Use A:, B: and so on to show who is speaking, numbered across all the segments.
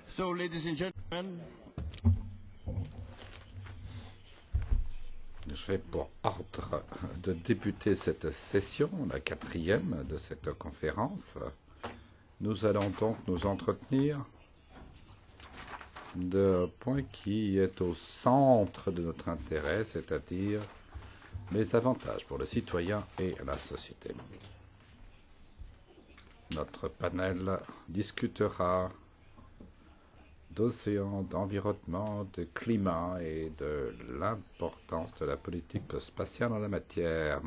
A: So, ladies and gentlemen,
B: j'ai pour ordre de débuter cette session, la quatrième de cette conférence. Nous allons donc nous entretenir d'un point qui est au centre de notre intérêt, c'est-à-dire les avantages pour le citoyen et la société. Notre panel discutera d'océan, d'environnement, de climat et de l'importance de la politique spatiale en la matière.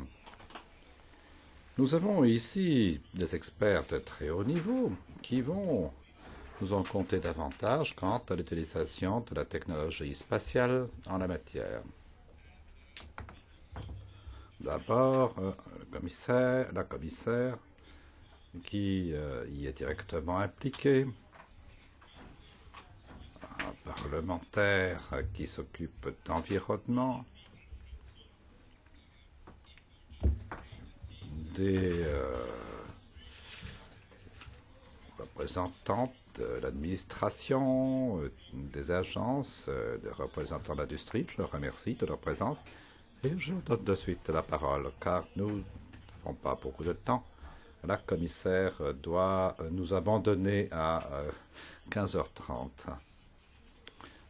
B: Nous avons ici des experts de très haut niveau qui vont nous en conter davantage quant à l'utilisation de la technologie spatiale en la matière. D'abord, la commissaire qui y est directement impliquée, un parlementaire qui s'occupe d'environnement, des représentants de l'administration, des agences, des représentants de l'industrie. Je leur remercie de leur présence et je donne de suite la parole car nous n'avons pas beaucoup de temps. La commissaire doit nous abandonner à 15h30.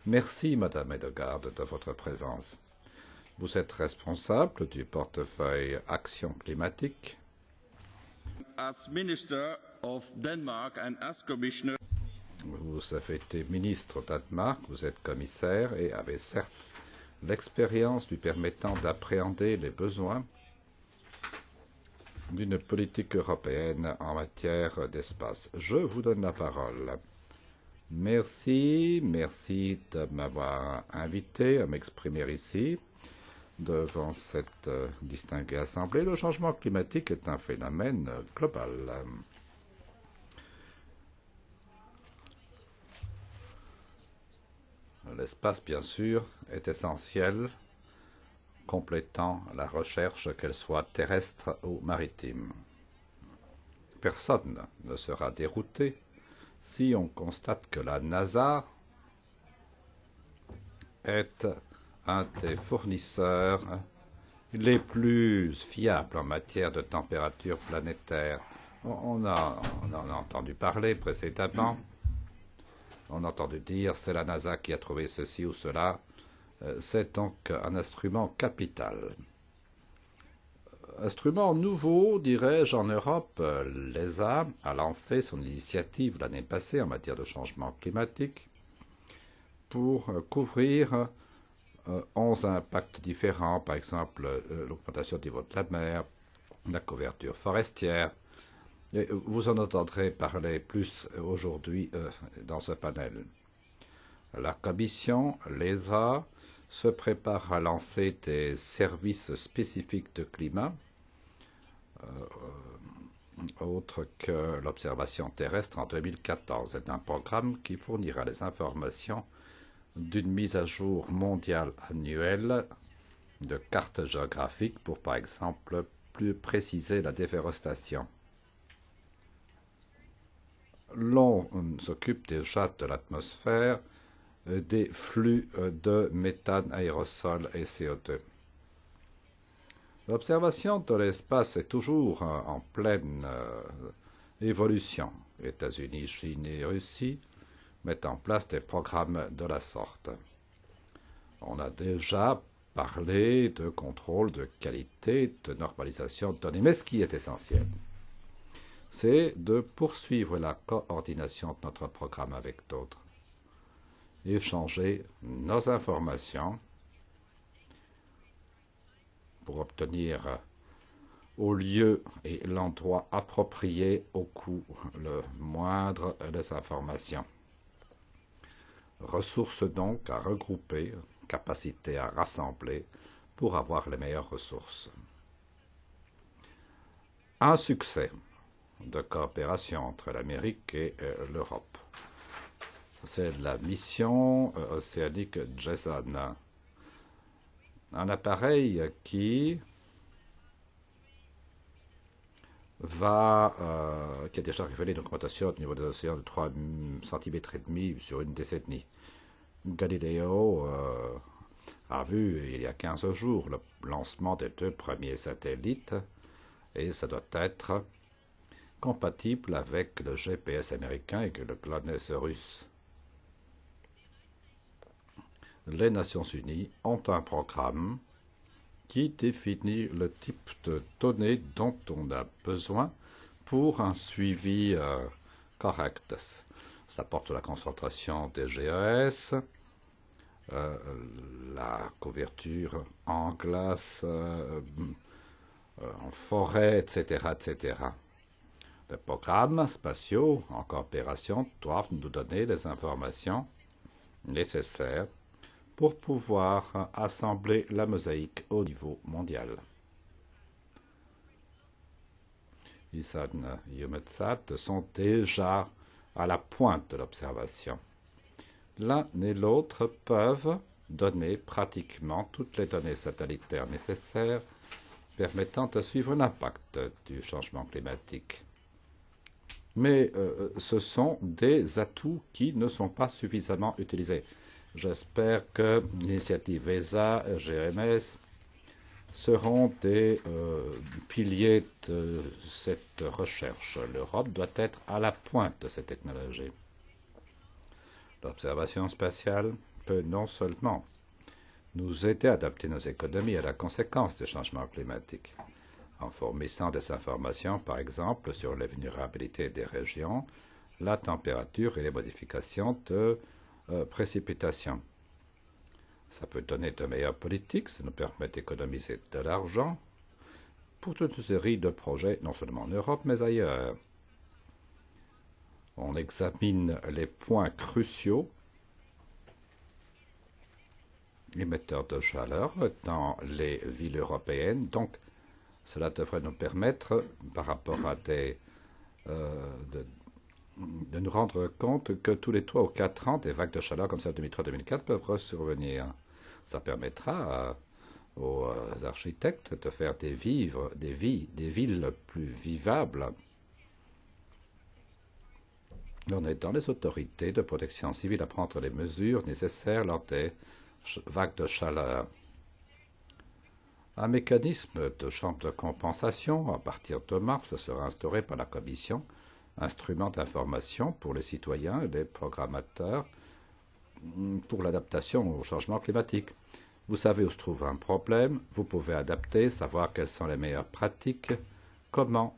B: Merci, Madame Hedegaard, de votre présence. Vous êtes responsable du portefeuille Action climatique.
A: as Minister of Denmark and as Commissioner,
B: Vous avez été ministre au Danemark, vous êtes commissaire et avez certes l'expérience lui permettant d'appréhender les besoins d'une politique européenne en matière d'espace. Je vous donne la parole. Merci de m'avoir invité à m'exprimer ici devant cette distinguée assemblée. Le changement climatique est un phénomène global. L'espace, bien sûr, est essentiel, complétant la recherche, qu'elle soit terrestre ou maritime. Personne ne sera dérouté si on constate que la NASA est un des fournisseurs les plus fiables en matière de température planétaire. On en a entendu parler précédemment. On a entendu dire c'est la NASA qui a trouvé ceci ou cela. C'est donc un instrument capital. Instrument nouveau, dirais-je, en Europe. L'ESA a lancé son initiative l'année passée en matière de changement climatique pour couvrir 11 impacts différents, par exemple l'augmentation du niveau de la mer, la couverture forestière. Et vous en entendrez parler plus aujourd'hui dans ce panel. La Commission, l'ESA, se prépare à lancer des services spécifiques de climat, autre que l'observation terrestre en 2014. C'est un programme qui fournira les informations d'une mise à jour mondiale annuelle de cartes géographiques pour, par exemple, plus préciser la déforestation. L'on s'occupe déjà de l'atmosphère, des flux de méthane, aérosol et CO2. L'observation de l'espace est toujours en pleine évolution. États-Unis, Chine et Russie mettent en place des programmes de la sorte. On a déjà parlé de contrôle de qualité, de normalisation de données, mais ce qui est essentiel, c'est de poursuivre la coordination de notre programme avec d'autres, échanger nos informations pour obtenir au lieu et l'endroit approprié au coût le moindre des informations. Ressources donc à regrouper, capacité à rassembler pour avoir les meilleures ressources. Un succès de coopération entre l'Amérique et l'Europe. C'est la mission océanique JSON, un appareil qui qui a déjà révélé une augmentation au niveau des océans de 3 cm et demi sur une décennie. Galileo a vu il y a 15 jours le lancement des 2 premiers satellites et ça doit être compatible avec le GPS américain et le GLONASS russe. Les Nations Unies ont un programme qui définit le type de données dont on a besoin pour un suivi correct. Ça porte sur la concentration des GES, la couverture en glace, en forêt, etc., etc. Les programmes spatiaux en coopération doivent nous donner les informations nécessaires pour pouvoir assembler la mosaïque au niveau mondial. ISAN et EUMETSAT sont déjà à la pointe de l'observation. L'un et l'autre peuvent donner pratiquement toutes les données satellitaires nécessaires permettant de suivre l'impact du changement climatique. Mais ce sont des atouts qui ne sont pas suffisamment utilisés. J'espère que l'initiative ESA, GMS, seront des piliers de cette recherche. L'Europe doit être à la pointe de cette technologie. L'observation spatiale peut non seulement nous aider à adapter nos économies à la conséquence des changements climatiques, en fournissant des informations, par exemple, sur les vulnérabilités des régions, la température et les modifications de précipitations. Ça peut donner de meilleures politiques, ça nous permet d'économiser de l'argent pour toute une série de projets, non seulement en Europe, mais ailleurs. On examine les points cruciaux, émetteurs de chaleur dans les villes européennes. Donc, cela devrait nous permettre, par rapport à de nous rendre compte que tous les 3 ou 4 ans, des vagues de chaleur comme celle de 2003-2004 peuvent survenir. Ça permettra aux architectes de faire des villes plus vivables en aidant les autorités de protection civile à prendre les mesures nécessaires lors des vagues de chaleur. Un mécanisme de chambre de compensation à partir de mars sera instauré par la Commission, instrument d'information pour les citoyens et les programmateurs pour l'adaptation au changement climatique. Vous savez où se trouve un problème, vous pouvez adapter, savoir quelles sont les meilleures pratiques, comment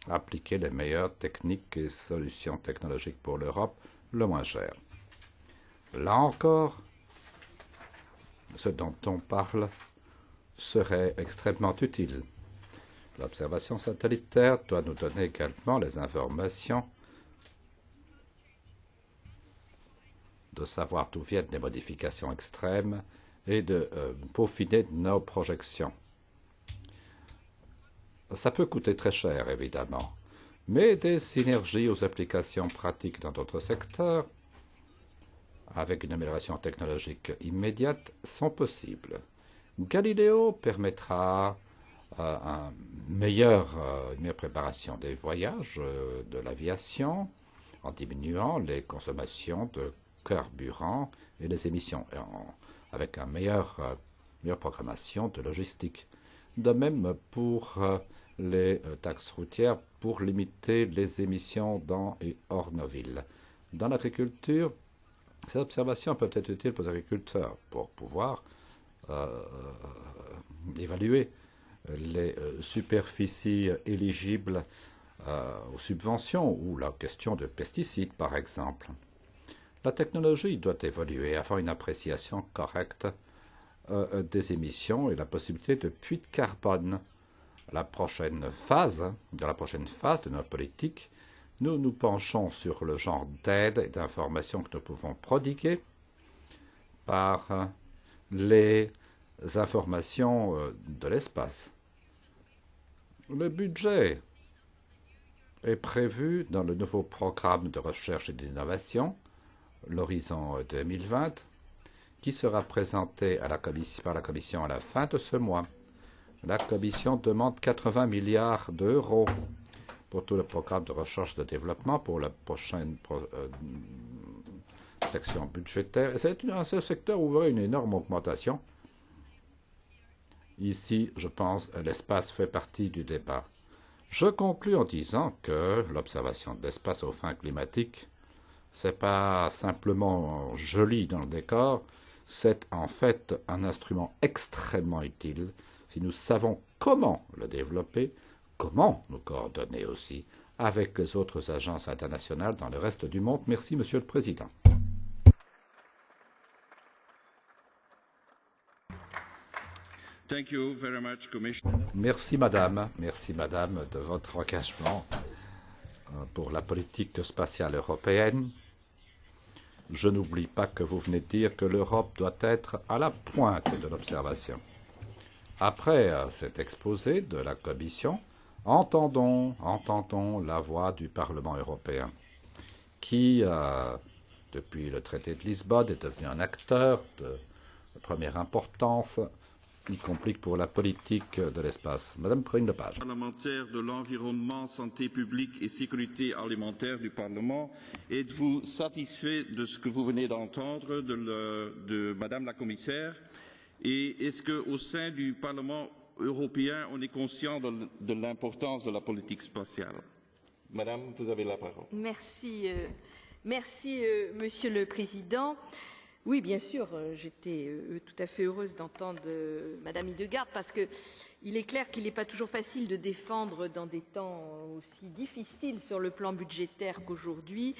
B: appliquer les meilleures techniques et solutions technologiques pour l'Europe le moins cher. Là encore, ce dont on parle serait extrêmement utile. L'observation satellitaire doit nous donner également les informations de savoir d'où viennent les modifications extrêmes et de peaufiner nos projections. Ça peut coûter très cher, évidemment, mais des synergies aux applications pratiques dans d'autres secteurs, avec une amélioration technologique immédiate, sont possibles. Galileo permettra une meilleure préparation des voyages, de l'aviation, en diminuant les consommations de carburant et les émissions, avec une meilleure programmation de logistique. De même pour les taxes routières, pour limiter les émissions dans et hors nos villes. Dans l'agriculture, ces observations peuvent être utiles pour les agriculteurs pour pouvoir évaluer les superficies éligibles aux subventions ou la question de pesticides, par exemple. La technologie doit évoluer, avoir une appréciation correcte des émissions et la possibilité de puits de carbone. Dans la prochaine phase de notre politique, nous nous penchons sur le genre d'aide et d'informations que nous pouvons prodiguer par les informations de l'espace. Le budget est prévu dans le nouveau programme de recherche et d'innovation, l'Horizon 2020, qui sera présenté par la Commission à la fin de ce mois. La Commission demande 80 milliards d'euros pour tout le programme de recherche et de développement pour la prochaine section budgétaire. C'est un secteur où vous verrez une énorme augmentation. Ici, je pense, l'espace fait partie du débat. Je conclus en disant que l'observation de l'espace aux fins climatiques, ce n'est pas simplement joli dans le décor, c'est en fait un instrument extrêmement utile si nous savons comment le développer, comment nous coordonner aussi avec les autres agences internationales dans le reste du monde. Merci, Monsieur le Président.
A: Thank you very much,
B: Merci, Madame, de votre engagement pour la politique spatiale européenne. Je n'oublie pas que vous venez de dire que l'Europe doit être à la pointe de l'observation. Après cet exposé de la Commission, entendons la voix du Parlement européen, qui, depuis le traité de Lisbonne, est devenu un acteur de première importance, y compris pour la politique de l'espace. Madame Corinne-Lepage.
A: Parlementaire de l'environnement, santé publique et sécurité alimentaire du Parlement, êtes-vous satisfait de ce que vous venez d'entendre de Madame la Commissaire? Et est-ce qu'au sein du Parlement européen, on est conscient de l'importance de la politique spatiale? Madame, vous avez la parole.
C: Merci, Monsieur le Président. Oui, bien sûr, j'étais tout à fait heureuse d'entendre Madame Hedegaard parce qu'il est clair qu'il n'est pas toujours facile de défendre dans des temps aussi difficiles sur le plan budgétaire qu'aujourd'hui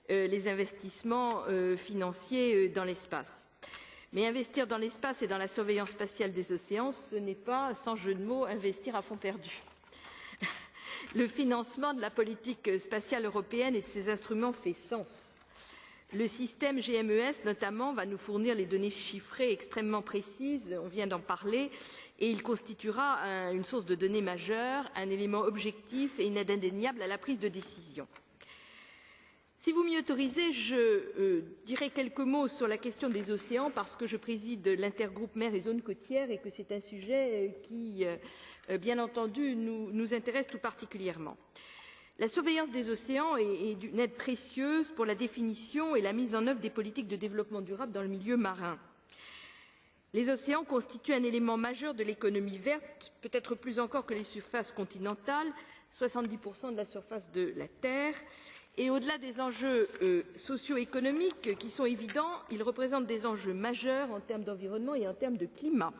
C: les investissements financiers dans l'espace. Mais investir dans l'espace et dans la surveillance spatiale des océans, ce n'est pas, sans jeu de mots, investir à fond perdu. Le financement de la politique spatiale européenne et de ses instruments fait sens. Le système GMES, notamment, va nous fournir les données chiffrées extrêmement précises, on vient d'en parler, et il constituera une source de données majeure, un élément objectif et une aide indéniable à la prise de décision. Si vous m'y autorisez, je dirai quelques mots sur la question des océans parce que je préside l'intergroupe mer et zones côtières et que c'est un sujet qui, bien entendu, nous intéresse tout particulièrement. La surveillance des océans est d'une aide précieuse pour la définition et la mise en œuvre des politiques de développement durable dans le milieu marin. Les océans constituent un élément majeur de l'économie verte, peut-être plus encore que les surfaces continentales, 70% de la surface de la Terre. Et au-delà des enjeux socio-économiques qui sont évidents, ils représentent des enjeux majeurs en termes d'environnement et en termes de climat.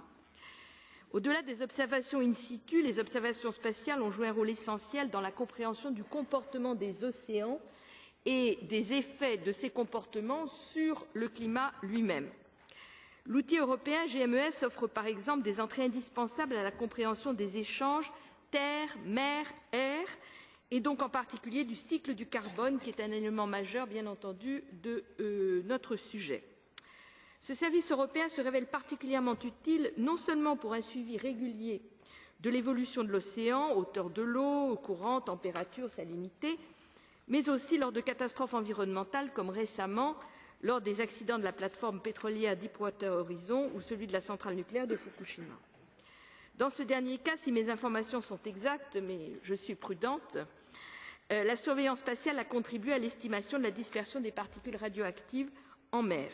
C: Au-delà des observations in situ, les observations spatiales ont joué un rôle essentiel dans la compréhension du comportement des océans et des effets de ces comportements sur le climat lui-même. L'outil européen GMES offre par exemple des entrées indispensables à la compréhension des échanges terre, mer, air, et donc en particulier du cycle du carbone, qui est un élément majeur, bien entendu, de notre sujet. Ce service européen se révèle particulièrement utile non seulement pour un suivi régulier de l'évolution de l'océan, hauteur de l'eau, courant, température, salinité, mais aussi lors de catastrophes environnementales comme récemment lors des accidents de la plateforme pétrolière Deepwater Horizon ou celui de la centrale nucléaire de Fukushima. Dans ce dernier cas, si mes informations sont exactes, mais je suis prudente, la surveillance spatiale a contribué à l'estimation de la dispersion des particules radioactives en mer.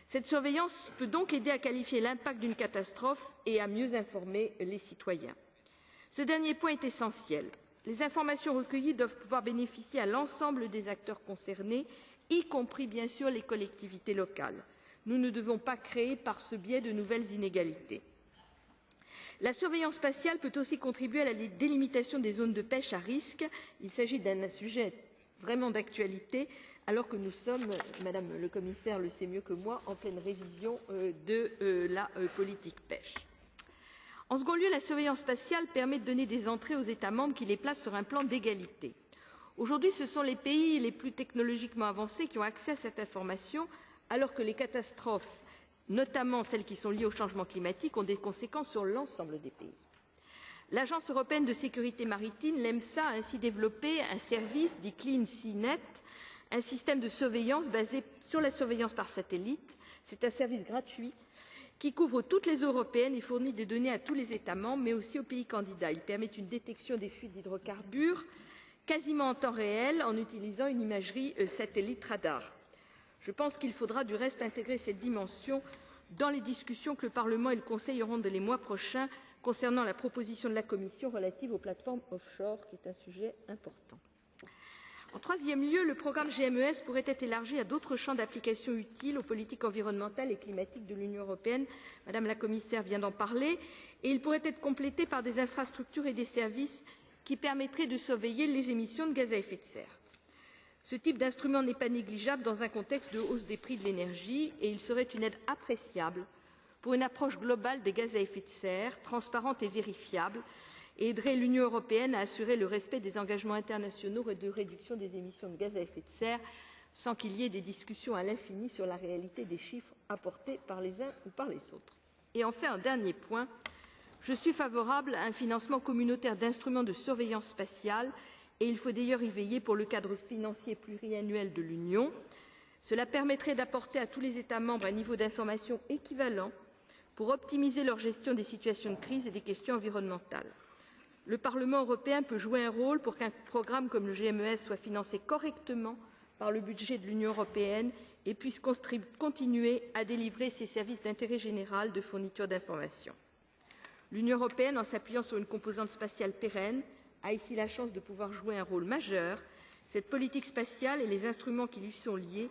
C: Cette surveillance peut donc aider à qualifier l'impact d'une catastrophe et à mieux informer les citoyens. Ce dernier point est essentiel. Les informations recueillies doivent pouvoir bénéficier à l'ensemble des acteurs concernés, y compris bien sûr les collectivités locales. Nous ne devons pas créer par ce biais de nouvelles inégalités. La surveillance spatiale peut aussi contribuer à la délimitation des zones de pêche à risque. Il s'agit d'un sujet vraiment d'actualité, alors que nous sommes, Madame le Commissaire le sait mieux que moi, en pleine révision de la politique pêche. En second lieu, la surveillance spatiale permet de donner des entrées aux États membres qui les placent sur un plan d'égalité. Aujourd'hui, ce sont les pays les plus technologiquement avancés qui ont accès à cette information, alors que les catastrophes, notamment celles qui sont liées au changement climatique, ont des conséquences sur l'ensemble des pays. L'Agence européenne de sécurité maritime, l'EMSA, a ainsi développé un service dit Clean Sea-Net, un système de surveillance basé sur la surveillance par satellite. C'est un service gratuit qui couvre toutes les européennes et fournit des données à tous les États membres, mais aussi aux pays candidats. Il permet une détection des fuites d'hydrocarbures quasiment en temps réel en utilisant une imagerie satellite radar. Je pense qu'il faudra du reste intégrer cette dimension dans les discussions que le Parlement et le Conseil auront dans les mois prochains concernant la proposition de la Commission relative aux plateformes offshore, qui est un sujet important. En troisième lieu, le programme GMES pourrait être élargi à d'autres champs d'application utiles aux politiques environnementales et climatiques de l'Union européenne. Madame la Commissaire vient d'en parler. Et il pourrait être complété par des infrastructures et des services qui permettraient de surveiller les émissions de gaz à effet de serre. Ce type d'instrument n'est pas négligeable dans un contexte de hausse des prix de l'énergie et il serait une aide appréciable pour une approche globale des gaz à effet de serre, transparente et vérifiable, et aiderait l'Union européenne à assurer le respect des engagements internationaux de réduction des émissions de gaz à effet de serre, sans qu'il y ait des discussions à l'infini sur la réalité des chiffres apportés par les uns ou par les autres. Et enfin, un dernier point, je suis favorable à un financement communautaire d'instruments de surveillance spatiale, et il faut d'ailleurs y veiller pour le cadre financier pluriannuel de l'Union. Cela permettrait d'apporter à tous les États membres un niveau d'information équivalent pour optimiser leur gestion des situations de crise et des questions environnementales. Le Parlement européen peut jouer un rôle pour qu'un programme comme le GMES soit financé correctement par le budget de l'Union européenne et puisse continuer à délivrer ses services d'intérêt général de fourniture d'informations. L'Union européenne, en s'appuyant sur une composante spatiale pérenne, a ici la chance de pouvoir jouer un rôle majeur. Cette politique spatiale et les instruments qui lui sont liés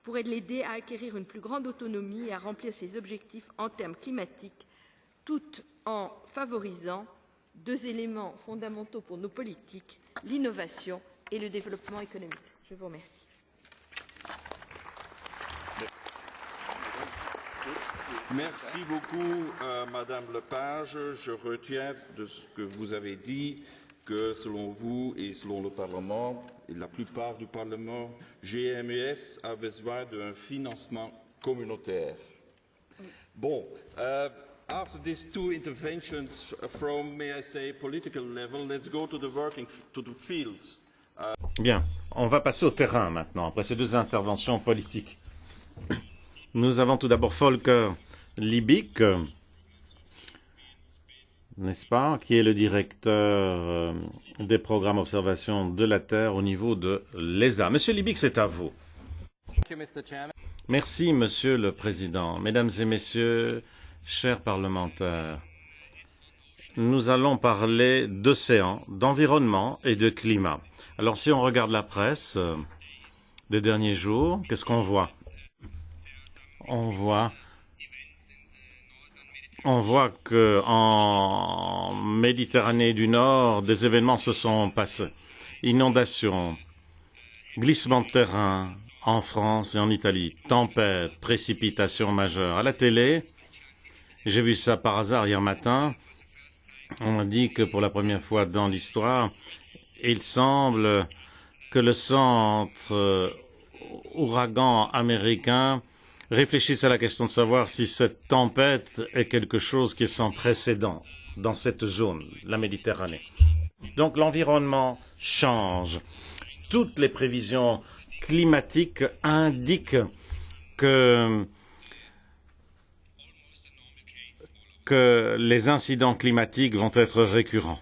C: pourraient l'aider à acquérir une plus grande autonomie et à remplir ses objectifs en termes climatiques, tout en favorisant deux éléments fondamentaux pour nos politiques, l'innovation et le développement économique. Je vous remercie.
A: Merci beaucoup, Madame Lepage. Je retiens de ce que vous avez dit que, selon vous et selon le Parlement, et la plupart du Parlement, GMES a besoin d'un financement communautaire. Bon. After these two interventions from, may I say, political level, let's go to the fields.
D: Bien, on va passer au terrain maintenant, après ces deux interventions politiques. Nous avons tout d'abord Volker Liebig, n'est-ce pas, qui est le directeur des programmes d'observation de la Terre au niveau de l'ESA. Monsieur Liebig, c'est à vous. Merci, Monsieur le Président. Mesdames et Messieurs, chers parlementaires, nous allons parler d'océan, d'environnement et de climat. Alors si on regarde la presse des derniers jours, qu'est-ce qu'on voit? On voit qu'en Méditerranée du Nord, des événements se sont passés. Inondations, glissements de terrain en France et en Italie, tempêtes, précipitations majeures. À la télé, j'ai vu ça par hasard hier matin. On m'a dit que pour la première fois dans l'histoire, il semble que le centre ouragan américain réfléchisse à la question de savoir si cette tempête est quelque chose qui est sans précédent dans cette zone, la Méditerranée. Donc l'environnement change. Toutes les prévisions climatiques indiquent que les incidents climatiques vont être récurrents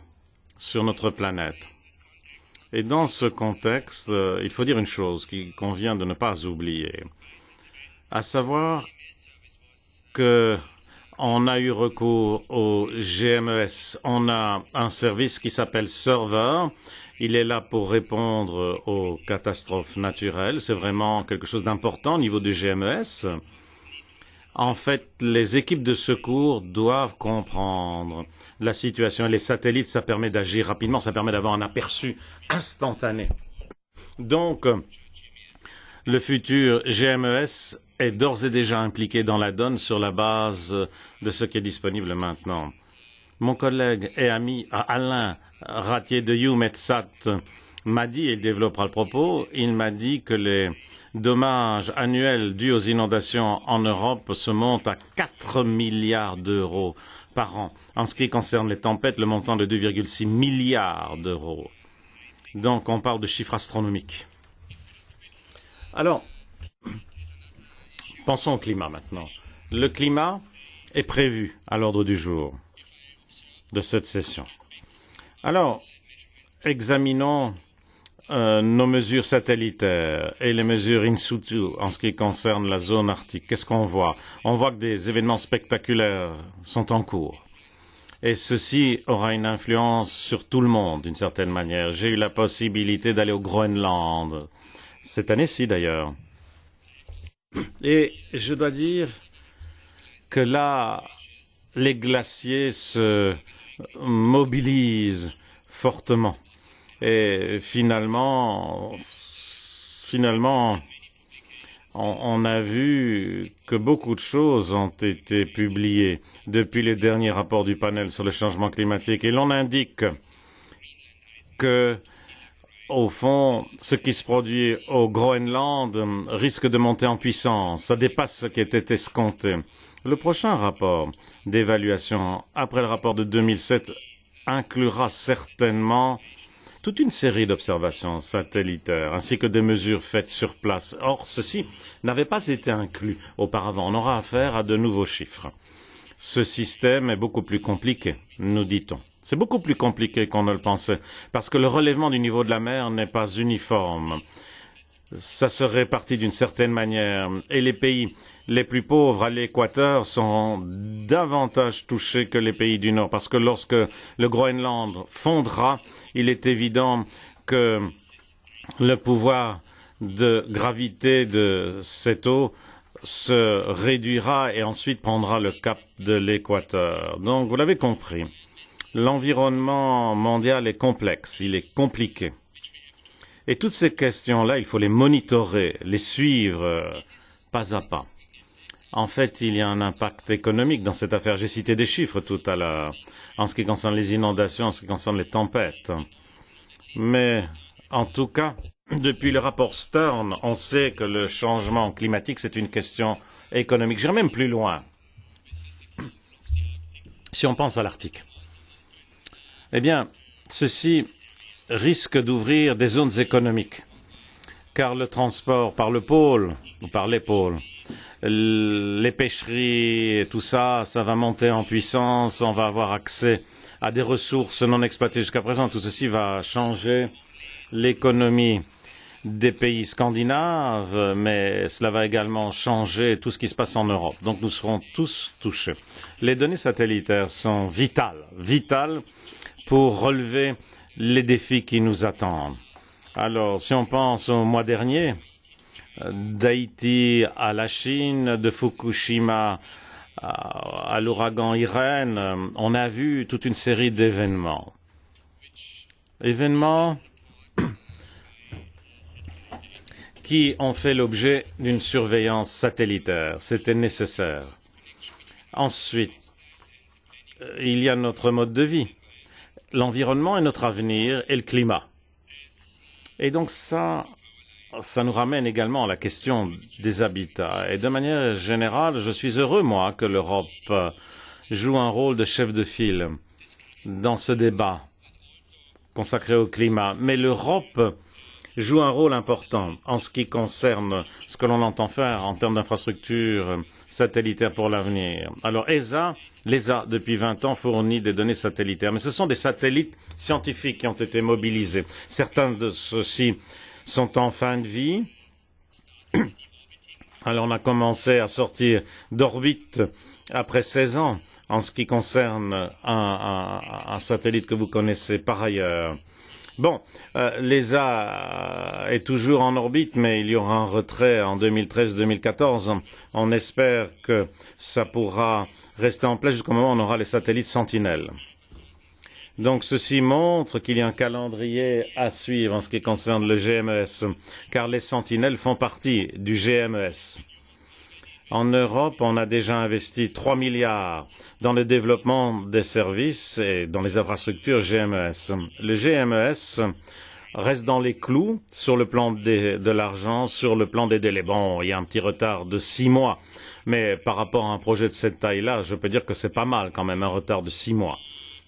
D: sur notre planète. Et dans ce contexte, il faut dire une chose qu'il convient de ne pas oublier, à savoir qu'on a eu recours au GMES. On a un service qui s'appelle Server. Il est là pour répondre aux catastrophes naturelles. C'est vraiment quelque chose d'important au niveau du GMES. En fait, les équipes de secours doivent comprendre la situation. Les satellites, ça permet d'agir rapidement, ça permet d'avoir un aperçu instantané. Donc, le futur GMES est d'ores et déjà impliqué dans la donne sur la base de ce qui est disponible maintenant. Mon collègue et ami Alain Ratier de EUMETSAT m'a dit, et il développera le propos, il m'a dit que les dommages annuels dus aux inondations en Europe se montent à 4 milliards d'euros par an. En ce qui concerne les tempêtes, le montant de 2,6 milliards d'euros. Donc on parle de chiffres astronomiques. Alors, pensons au climat maintenant. Le climat est prévu à l'ordre du jour de cette session. Alors, examinons nos mesures satellitaires et les mesures in situ en ce qui concerne la zone arctique. Qu'est-ce qu'on voit? On voit que des événements spectaculaires sont en cours. Et ceci aura une influence sur tout le monde, d'une certaine manière. J'ai eu la possibilité d'aller au Groenland, cette année-ci d'ailleurs. Et je dois dire que là, les glaciers se mobilisent fortement. Et finalement, on a vu que beaucoup de choses ont été publiées depuis les derniers rapports du panel sur le changement climatique. Et l'on indique que, au fond, ce qui se produit au Groenland risque de monter en puissance. Ça dépasse ce qui était escompté. Le prochain rapport d'évaluation, après le rapport de 2007, inclura certainement toute une série d'observations satellitaires ainsi que des mesures faites sur place. Or, ceci n'avait pas été inclus auparavant. On aura affaire à de nouveaux chiffres. Ce système est beaucoup plus compliqué, nous dit-on. C'est beaucoup plus compliqué qu'on ne le pensait, parce que le relèvement du niveau de la mer n'est pas uniforme. Ça se répartit d'une certaine manière, et les pays les plus pauvres à l'équateur sont davantage touchés que les pays du Nord, parce que lorsque le Groenland fondra, il est évident que le pouvoir de gravité de cette eau se réduira et ensuite prendra le cap de l'équateur. Donc, vous l'avez compris, l'environnement mondial est complexe, il est compliqué. Et toutes ces questions-là, il faut les monitorer, les suivre pas à pas. En fait, il y a un impact économique dans cette affaire. J'ai cité des chiffres tout à l'heure en ce qui concerne les inondations, en ce qui concerne les tempêtes. Mais, en tout cas, depuis le rapport Stern, on sait que le changement climatique, c'est une question économique. J'irai même plus loin. Si on pense à l'Arctique, eh bien, ceci risque d'ouvrir des zones économiques, car le transport par le pôle, ou par les pôles, les pêcheries et tout ça, ça va monter en puissance, on va avoir accès à des ressources non exploitées jusqu'à présent. Tout ceci va changer l'économie des pays scandinaves, mais cela va également changer tout ce qui se passe en Europe. Donc nous serons tous touchés. Les données satellitaires sont vitales pour relever les défis qui nous attendent. Alors, si on pense au mois dernier, d'Haïti à la Chine, de Fukushima à l'ouragan Irène, on a vu toute une série d'événements. Événements qui ont fait l'objet d'une surveillance satellitaire. C'était nécessaire. Ensuite, il y a notre mode de vie. L'environnement est notre avenir et le climat. Et donc ça nous ramène également à la question des habitats. Et de manière générale, je suis heureux, moi, que l'Europe joue un rôle de chef de file dans ce débat consacré au climat. Mais l'Europe joue un rôle important en ce qui concerne ce que l'on entend faire en termes d'infrastructures satellitaires pour l'avenir. Alors l'ESA, depuis 20 ans, fournit des données satellitaires, mais ce sont des satellites scientifiques qui ont été mobilisés. Certains de ceux-ci sont en fin de vie. Alors on a commencé à sortir d'orbite après 16 ans en ce qui concerne un satellite que vous connaissez par ailleurs. Bon, l'ESA est toujours en orbite, mais il y aura un retrait en 2013-2014. On espère que ça pourra rester en place jusqu'au moment où on aura les satellites Sentinelle. Donc ceci montre qu'il y a un calendrier à suivre en ce qui concerne le GMES, car les Sentinelles font partie du GMES. En Europe, on a déjà investi 3 milliards dans le développement des services et dans les infrastructures GMES. Le GMES reste dans les clous sur le plan de l'argent, sur le plan des délais. Bon, il y a un petit retard de 6 mois, mais par rapport à un projet de cette taille-là, je peux dire que c'est pas mal quand même, un retard de 6 mois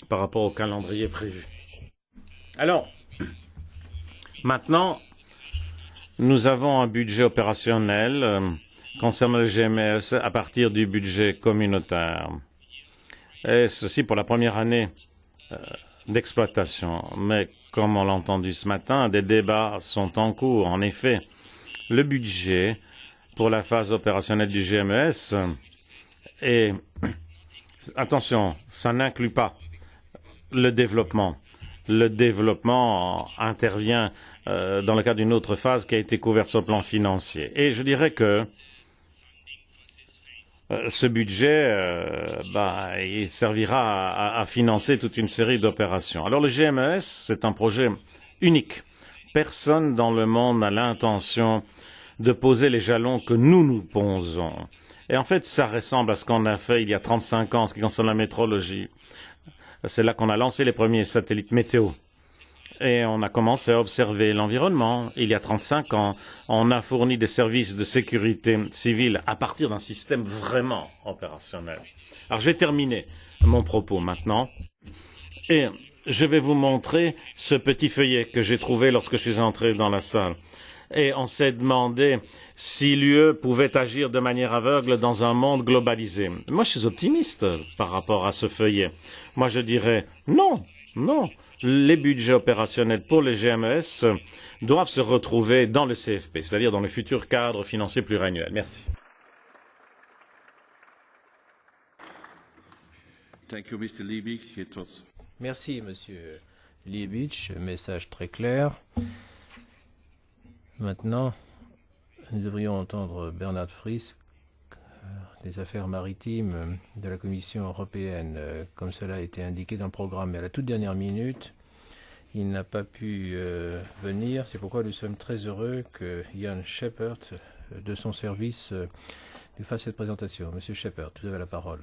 D: par rapport au calendrier prévu. Alors, maintenant, Nous avons un budget opérationnel concernant le GMES à partir du budget communautaire. Et ceci pour la première année d'exploitation. Mais comme on l'a entendu ce matin, des débats sont en cours. En effet, le budget pour la phase opérationnelle du GMES est... Attention, ça n'inclut pas le développement. Le développement intervient dans le cadre d'une autre phase qui a été couverte sur le plan financier. Et je dirais que ce budget il servira à financer toute une série d'opérations. Alors le GMES, c'est un projet unique. Personne dans le monde n'a l'intention de poser les jalons que nous posons. Et en fait, ça ressemble à ce qu'on a fait il y a 35 ans en ce qui concerne la météorologie. C'est là qu'on a lancé les premiers satellites météo. Et on a commencé à observer l'environnement. Il y a 35 ans, on a fourni des services de sécurité civile à partir d'un système vraiment opérationnel. Alors je vais terminer mon propos maintenant. Et je vais vous montrer ce petit feuillet que j'ai trouvé lorsque je suis entré dans la salle. Et on s'est demandé si l'UE pouvait agir de manière aveugle dans un monde globalisé. Moi, je suis optimiste par rapport à ce feuillet. Moi, je dirais non, non. Les budgets opérationnels pour les GMES doivent se retrouver dans le CFP, c'est-à-dire dans le futur cadre financier pluriannuel. Merci.
E: Merci, Monsieur Liebig. Message très clair. Maintenant, nous devrions entendre Bernhard Frisk des affaires maritimes de la Commission européenne, comme cela a été indiqué dans le programme. Mais à la toute dernière minute, il n'a pas pu venir. C'est pourquoi nous sommes très heureux que Jan Shepherd, de son service, nous fasse cette présentation. Monsieur Shepherd, vous avez la parole.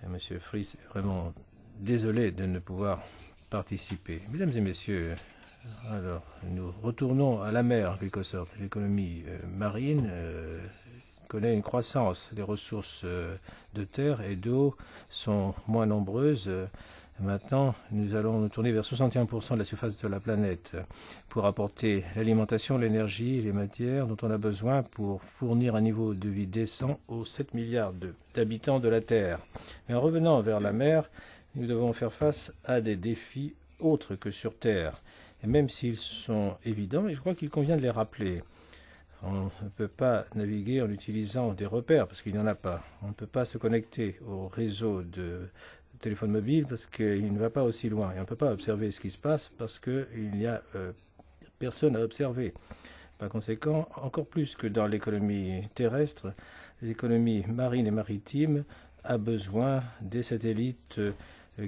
E: Monsieur Frisk est vraiment désolé de ne pouvoir participer. Mesdames et messieurs, alors, nous retournons à la mer, en quelque sorte. L'économie marine connaît une croissance. Les ressources de terre et d'eau sont moins nombreuses. Maintenant, nous allons nous tourner vers 61% de la surface de la planète pour apporter l'alimentation, l'énergie et les matières dont on a besoin pour fournir un niveau de vie décent aux 7 milliards d'habitants de la Terre. Mais en revenant vers la mer, nous devons faire face à des défis autres que sur Terre. Et même s'ils sont évidents, je crois qu'il convient de les rappeler. On ne peut pas naviguer en utilisant des repères parce qu'il n'y en a pas. On ne peut pas se connecter au réseau de téléphone mobile parce qu'il ne va pas aussi loin. Et on ne peut pas observer ce qui se passe parce qu'il n'y a personne à observer. Par conséquent, encore plus que dans l'économie terrestre, l'économie marine et maritime a besoin des satellites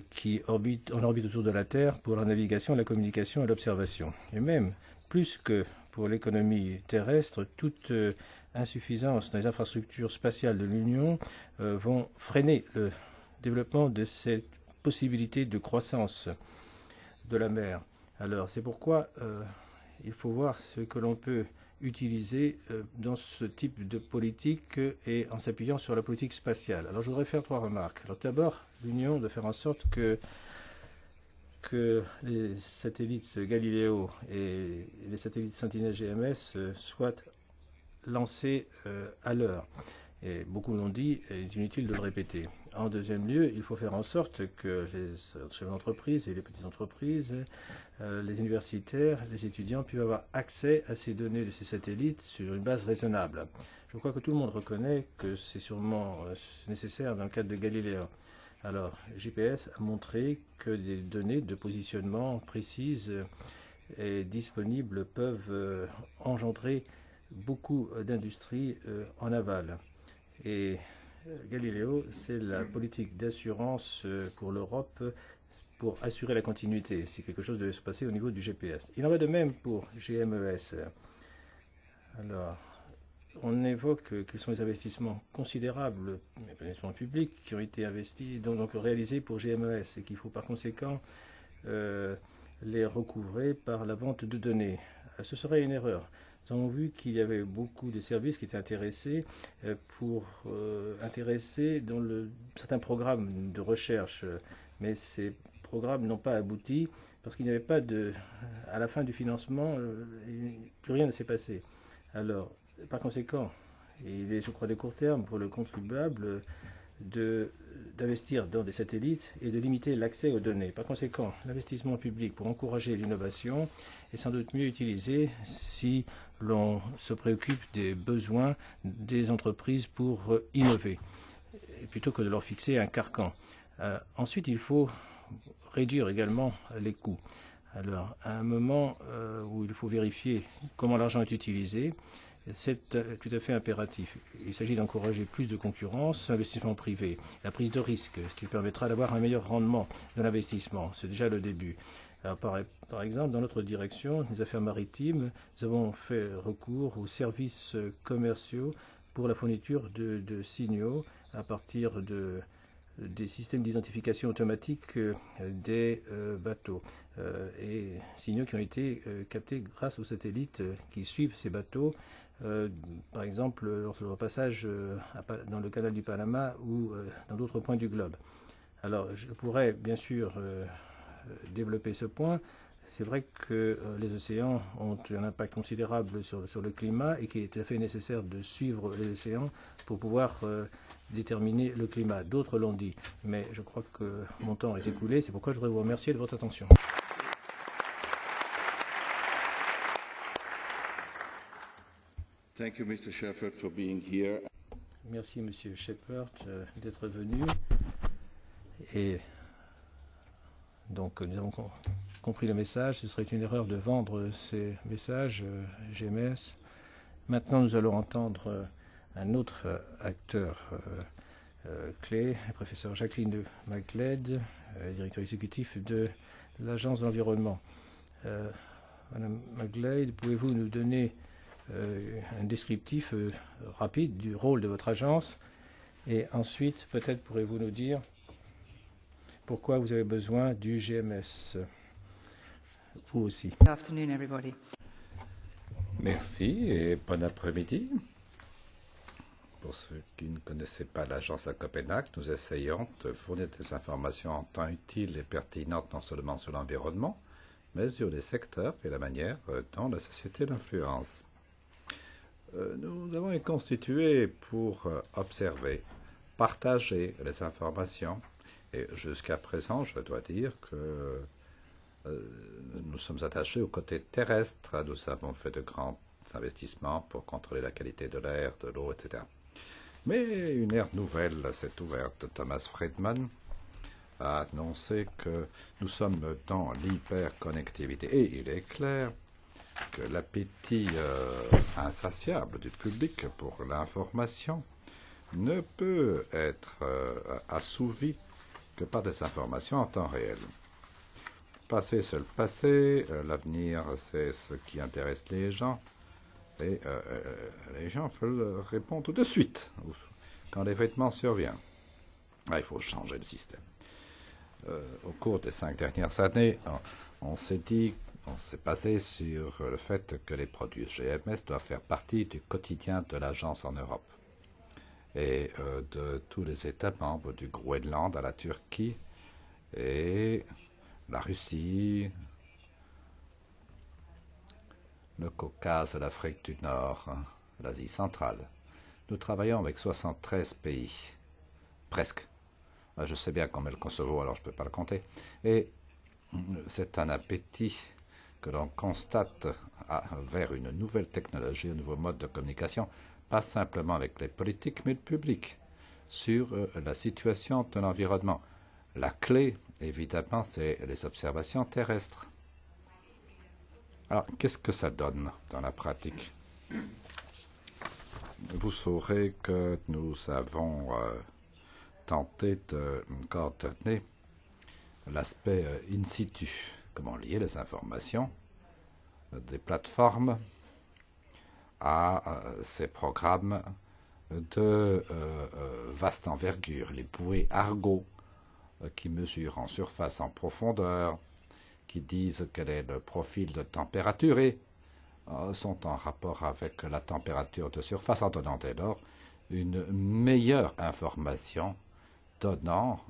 E: qui orbitent en orbite autour de la Terre pour la navigation, la communication et l'observation. Et même plus que pour l'économie terrestre, toute insuffisance dans les infrastructures spatiales de l'Union vont freiner le développement de cette possibilité de croissance de la mer. Alors c'est pourquoi il faut voir ce que l'on peut utiliser dans ce type de politique et en s'appuyant sur la politique spatiale. Alors je voudrais faire 3 remarques. Alors d'abord, l'Union de faire en sorte que les satellites Galileo et les satellites Sentinel GMS soient lancés à l'heure. Et beaucoup l'ont dit, et il est inutile de le répéter. En deuxième lieu, il faut faire en sorte que les chefs d'entreprise et les petites entreprises, les universitaires, les étudiants puissent avoir accès à ces données de ces satellites sur une base raisonnable. Je crois que tout le monde reconnaît que c'est sûrement nécessaire dans le cadre de Galileo. Alors, GPS a montré que des données de positionnement précises et disponibles peuvent engendrer beaucoup d'industries en aval. Et Galileo, c'est la politique d'assurance pour l'Europe pour assurer la continuité. C'est quelque chose qui devait se passer au niveau du GPS. Il en va de même pour GMES. Alors, on évoque quels sont les investissements considérables, les investissements publics qui ont été investis, donc réalisés pour GMES, et qu'il faut par conséquent les recouvrer par la vente de données. Ce serait une erreur. Nous avons vu qu'il y avait beaucoup de services qui étaient intéressés dans certains programmes de recherche, mais ces programmes n'ont pas abouti parce qu'il n'y avait pas de... À la fin du financement, plus rien ne s'est passé. Alors, par conséquent, il est, je crois, de court terme pour le contribuable d'investir dans des satellites et de limiter l'accès aux données. Par conséquent, l'investissement public pour encourager l'innovation est sans doute mieux utilisé si l'on se préoccupe des besoins des entreprises pour innover, plutôt que de leur fixer un carcan. Ensuite, il faut réduire également les coûts. Alors, à un moment où il faut vérifier comment l'argent est utilisé, c'est tout à fait impératif. Il s'agit d'encourager plus de concurrence, investissement privé, la prise de risque, ce qui permettra d'avoir un meilleur rendement de l'investissement. C'est déjà le début. Alors, par exemple, dans notre direction, les affaires maritimes, nous avons fait recours aux services commerciaux pour la fourniture de signaux à partir des systèmes d'identification automatique des bateaux et signaux qui ont été captés grâce aux satellites qui suivent ces bateaux, par exemple lors de leur passage dans le canal du Panama ou dans d'autres points du globe. Alors je pourrais bien sûr développer ce point. C'est vrai que les océans ont un impact considérable sur le climat et qu'il est tout à fait nécessaire de suivre les océans pour pouvoir déterminer le climat. D'autres l'ont dit, mais je crois que mon temps est écoulé. C'est pourquoi je voudrais vous remercier de votre attention.
A: Thank you, Mr. Shepherd, for being here.
E: Merci, Monsieur Shepherd, d'être venu. Et donc, nous avons compris le message. Ce serait une erreur de vendre ces messages GMS. Maintenant, nous allons entendre un autre acteur clé, le professeur Jacqueline de McGlade, directeur exécutif de l'Agence de l'environnement. Madame McGlade, pouvez-vous nous donner un descriptif rapide du rôle de votre agence et ensuite, peut-être pourrez-vous nous dire pourquoi vous avez besoin du GMS, vous aussi.
F: Good afternoon, everybody.
B: Merci et bon après-midi. Pour ceux qui ne connaissaient pas l'agence à Copenhague, nous essayons de fournir des informations en temps utile et pertinentes non seulement sur l'environnement, mais sur les secteurs et la manière dont la société l'influence. Nous avons été constitués pour observer, partager les informations et jusqu'à présent, je dois dire que nous sommes attachés au côté terrestre. Nous avons fait de grands investissements pour contrôler la qualité de l'air, de l'eau, etc. Mais une ère nouvelle s'est ouverte. Thomas Friedman a annoncé que nous sommes dans l'hyperconnectivité. Et il est clair que l'appétit insatiable du public pour l'information ne peut être assouvi que par des informations en temps réel. Passé, c'est le passé, l'avenir, c'est ce qui intéresse les gens, et les gens peuvent répondre de suite quand l'événement survient. Il faut changer le système. Au cours des 5 dernières années, on s'est basé sur le fait que les produits GMS doivent faire partie du quotidien de l'agence en Europe et de tous les États membres, du Groenland à la Turquie et la Russie, le Caucase, l'Afrique du Nord, l'Asie centrale. Nous travaillons avec 73 pays, presque. Je sais bien qu'on met le Kosovo, alors je ne peux pas le compter. Et c'est un appétit que l'on constate vers une nouvelle technologie, un nouveau mode de communication, pas simplement avec les politiques, mais le public, sur la situation de l'environnement. La clé, évidemment, c'est les observations terrestres. Alors, qu'est-ce que ça donne dans la pratique? Vous saurez que nous avons tenté de coordonner l'aspect in situ, comment lier les informations des plateformes à ces programmes de vaste envergure, les bouées Argo, qui mesurent en surface, en profondeur, qui disent quel est le profil de température et sont en rapport avec la température de surface, en donnant dès lors une meilleure information, donnant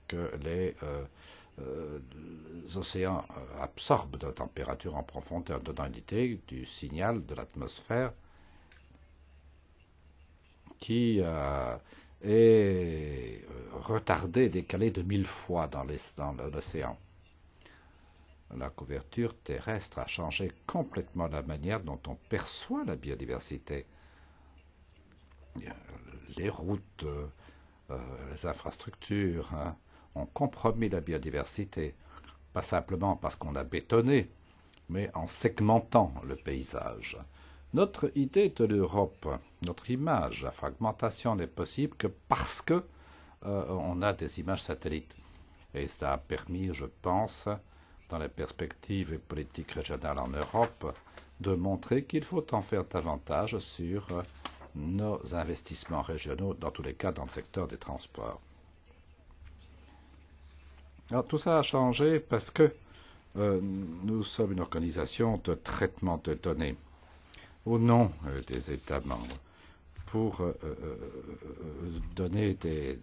B: que les les océans absorbent de la température en profondeur, donnant une idée du signal de l'atmosphère qui est retardé, décalé de 1000 fois dans l'océan. La couverture terrestre a changé complètement la manière dont on perçoit la biodiversité. Les routes, les infrastructures ont compromis la biodiversité, pas simplement parce qu'on a bétonné, mais en segmentant le paysage. Notre idée de l'Europe, notre image, la fragmentation n'est possible que parce que on a des images satellites. Et ça a permis, je pense, dans les perspectives politiques régionales en Europe, de montrer qu'il faut en faire davantage sur nos investissements régionaux, dans tous les cas dans le secteur des transports. Alors tout ça a changé parce que nous sommes une organisation de traitement de données au nom des États membres pour donner des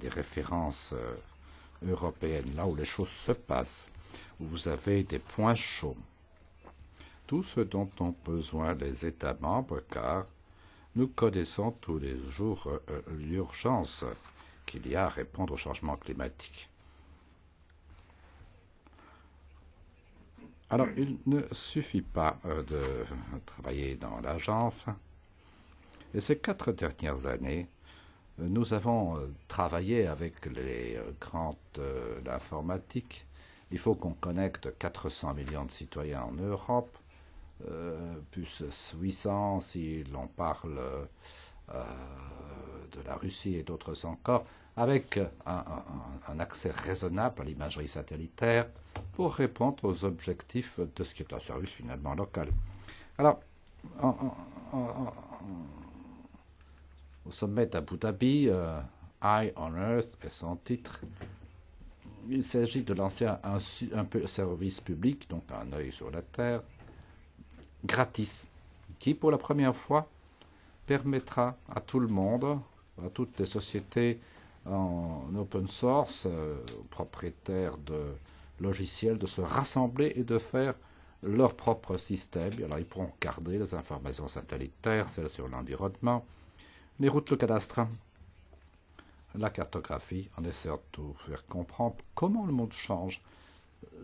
B: références européennes, là où les choses se passent, où vous avez des points chauds. Tout ce dont ont besoin les États membres, car nous connaissons tous les jours l'urgence qu'il y a à répondre au changement climatique. Alors, il ne suffit pas de travailler dans l'agence. Et ces 4 dernières années, nous avons travaillé avec les grandes d'informatique. Il faut qu'on connecte 400 millions de citoyens en Europe, plus 800 si l'on parle de la Russie et d'autres encore, avec un accès raisonnable à l'imagerie satellitaire pour répondre aux objectifs de ce qui est un service finalement local. Alors, au sommet d'Abu Dhabi, Eye on Earth est son titre. Il s'agit de lancer un service public, donc un œil sur la Terre, gratis, qui pour la première fois permettra à tout le monde, à toutes les sociétés en open source, propriétaires de logiciels, de se rassembler et de faire leur propre système. Alors ils pourront garder les informations satellitaires, celles sur l'environnement, les routes, le cadastre, la cartographie, en essayant de tout faire comprendre comment le monde change.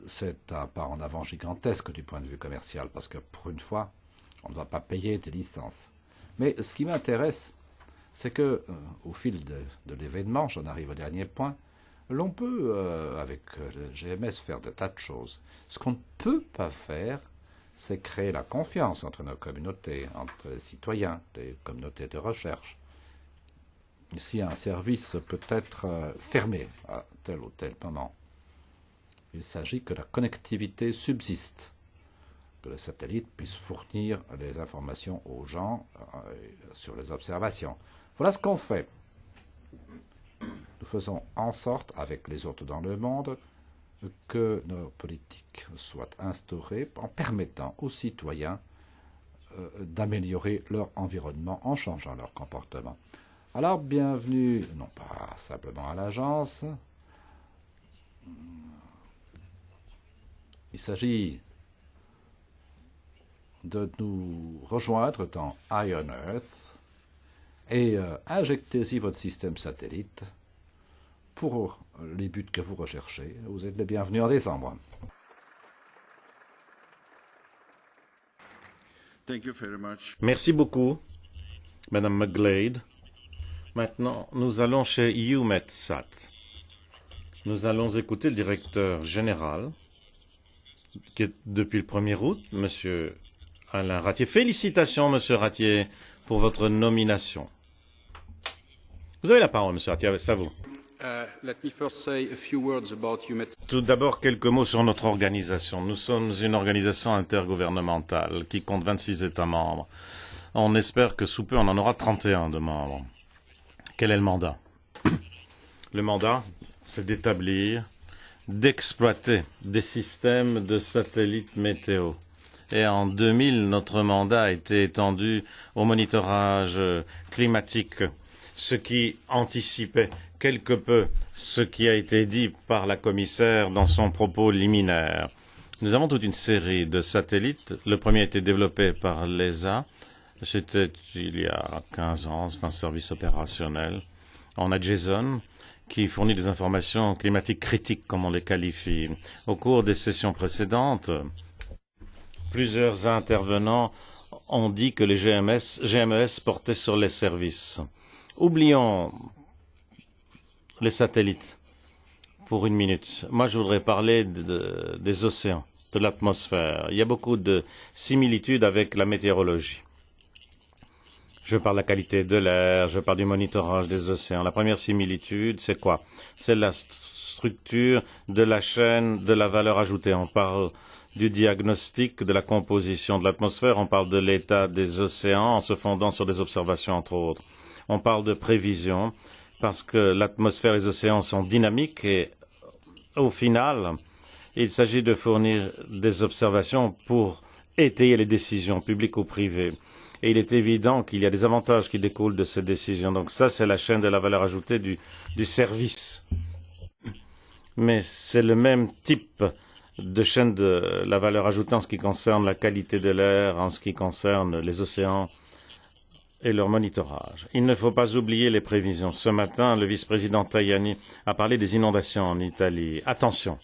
B: C'est un pas en avant gigantesque du point de vue commercial, parce que pour une fois, on ne va pas payer des licences. Mais ce qui m'intéresse, c'est que, au fil de l'événement, j'en arrive au dernier point, l'on peut, avec le GMS, faire de tas de choses. Ce qu'on ne peut pas faire, c'est créer la confiance entre nos communautés, entre les citoyens, les communautés de recherche. Si un service peut être fermé à tel ou tel moment, il s'agit que la connectivité subsiste, que le satellite puisse fournir les informations aux gens sur les observations. Voilà ce qu'on fait. Nous faisons en sorte, avec les autres dans le monde, que nos politiques soient instaurées en permettant aux citoyens d'améliorer leur environnement en changeant leur comportement. Alors, bienvenue, non pas simplement à l'agence. Il s'agit de nous rejoindre dans Eye on Earth et injectez-y votre système satellite pour les buts que vous recherchez. Vous êtes les bienvenus en décembre.
A: Thank you very much.
D: Merci beaucoup, Madame McGlade. Maintenant, nous allons chez EUMETSAT. Nous allons écouter le directeur général, qui est depuis le 1er août, Monsieur Alain Ratier. Félicitations, Monsieur Ratier, pour votre nomination. Vous avez la parole, Monsieur Ratier, c'est à vous. Tout d'abord, quelques mots sur notre organisation. Nous sommes une organisation intergouvernementale qui compte 26 États membres. On espère que sous peu, on en aura 31 de membres. Quel est le mandat? Le mandat, c'est d'établir, d'exploiter des systèmes de satellites météo. Et en 2000, notre mandat a été étendu au monitorage climatique, ce qui anticipait quelque peu ce qui a été dit par la commissaire dans son propos liminaire. Nous avons toute une série de satellites. Le premier a été développé par l'ESA. C'était il y a 15 ans. C'est un service opérationnel. On a JSON qui fournit des informations climatiques critiques, comme on les qualifie. Au cours des sessions précédentes, plusieurs intervenants ont dit que les GMES portaient sur les services. Oublions les satellites pour une minute. Moi, je voudrais parler des océans, de l'atmosphère. Il y a beaucoup de similitudes avec la météorologie. Je parle de la qualité de l'air, je parle du monitorage des océans. La première similitude, c'est quoi? C'est la structure de la chaîne de la valeur ajoutée. On parle du diagnostic de la composition de l'atmosphère, on parle de l'état des océans en se fondant sur des observations, entre autres. On parle de prévision, parce que l'atmosphère et les océans sont dynamiques et, au final, il s'agit de fournir des observations pour étayer les décisions publiques ou privées. Et il est évident qu'il y a des avantages qui découlent de ces décisions. Donc ça, c'est la chaîne de la valeur ajoutée du service. Mais c'est le même type de chaîne de la valeur ajoutée en ce qui concerne la qualité de l'air, en ce qui concerne les océans et leur monitorage. Il ne faut pas oublier les prévisions. Ce matin, le vice-président Tajani a parlé des inondations en Italie. Attention,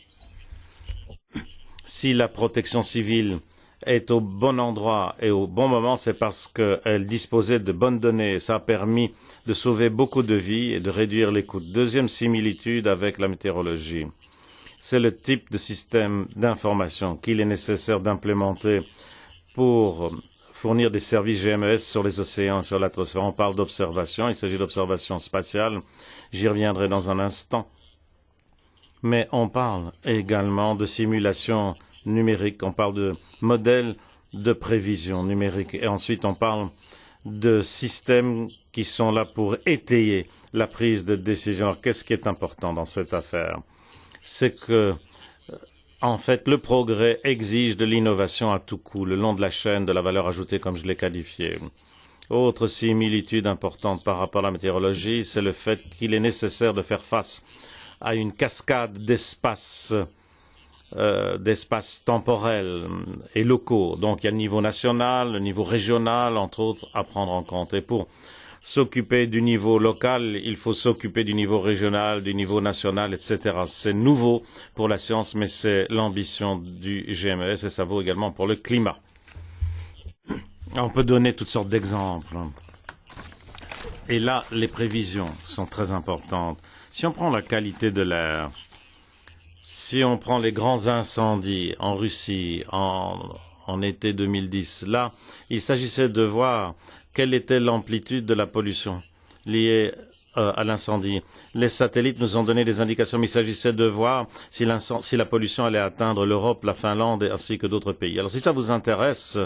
D: si la protection civile est au bon endroit et au bon moment, c'est parce qu'elle disposait de bonnes données. Ça a permis de sauver beaucoup de vies et de réduire les coûts. Deuxième similitude avec la météorologie, c'est le type de système d'information qu'il est nécessaire d'implémenter pour fournir des services GMES sur les océans, sur l'atmosphère. On parle d'observation, il s'agit d'observation spatiale. J'y reviendrai dans un instant. Mais on parle également de simulation numérique, on parle de modèles de prévision numérique et ensuite on parle de systèmes qui sont là pour étayer la prise de décision. Alors, qu'est-ce qui est important dans cette affaire? C'est que, en fait, le progrès exige de l'innovation à tout coup, le long de la chaîne de la valeur ajoutée, comme je l'ai qualifié. Autre similitude importante par rapport à la météorologie, c'est le fait qu'il est nécessaire de faire face à une cascade d'espaces temporels et locaux. Donc il y a le niveau national, le niveau régional, entre autres, à prendre en compte. Et pour s'occuper du niveau local, il faut s'occuper du niveau régional, du niveau national, etc. C'est nouveau pour la science, mais c'est l'ambition du GMES et ça vaut également pour le climat. On peut donner toutes sortes d'exemples. Et là, les prévisions sont très importantes. Si on prend la qualité de l'air, si on prend les grands incendies en Russie en été 2010, là, il s'agissait de voir quelle était l'amplitude de la pollution liée à l'incendie. Les satellites nous ont donné des indications, mais il s'agissait de voir si la pollution allait atteindre l'Europe, la Finlande ainsi que d'autres pays. Alors si ça vous intéresse,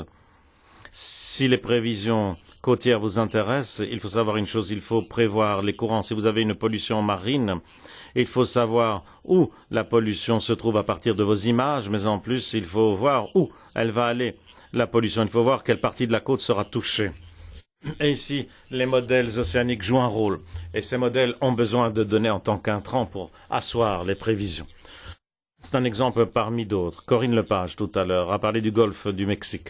D: si les prévisions côtières vous intéressent, il faut savoir une chose, il faut prévoir les courants. Si vous avez une pollution marine, il faut savoir où la pollution se trouve à partir de vos images, mais en plus, il faut voir où elle va aller, la pollution. Il faut voir quelle partie de la côte sera touchée. Et ici, les modèles océaniques jouent un rôle. Et ces modèles ont besoin de données en tant qu'intrants pour asseoir les prévisions. C'est un exemple parmi d'autres. Corinne Lepage, tout à l'heure, a parlé du golfe du Mexique,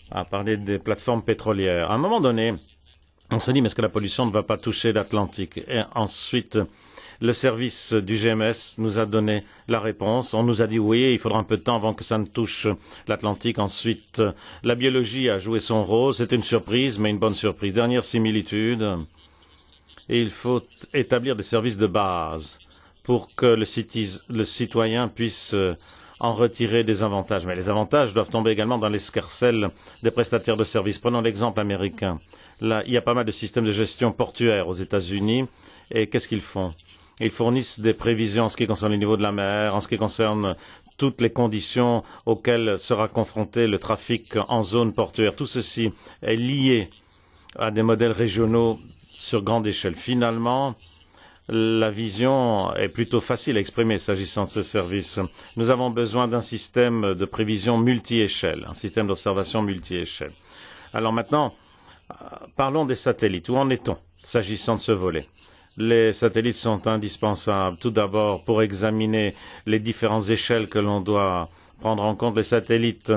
D: a parlé des plateformes pétrolières. À un moment donné, on se dit, mais est-ce que la pollution ne va pas toucher l'Atlantique? Et ensuite, le service du GMS nous a donné la réponse. On nous a dit oui, il faudra un peu de temps avant que ça ne touche l'Atlantique. Ensuite, la biologie a joué son rôle. C'était une surprise, mais une bonne surprise. Dernière similitude, il faut établir des services de base pour que le citoyen puisse en retirer des avantages. Mais les avantages doivent tomber également dans l'escarcelle des prestataires de services. Prenons l'exemple américain. Là, il y a pas mal de systèmes de gestion portuaire aux États-Unis. Et qu'est-ce qu'ils font? Ils fournissent des prévisions en ce qui concerne le niveau de la mer, en ce qui concerne toutes les conditions auxquelles sera confronté le trafic en zone portuaire. Tout ceci est lié à des modèles régionaux sur grande échelle. Finalement, la vision est plutôt facile à exprimer s'agissant de ces services. Nous avons besoin d'un système de prévision multi-échelle, un système d'observation multi-échelle. Alors maintenant, parlons des satellites. Où en est-on s'agissant de ce volet? Les satellites sont indispensables, tout d'abord pour examiner les différentes échelles que l'on doit prendre en compte. Les satellites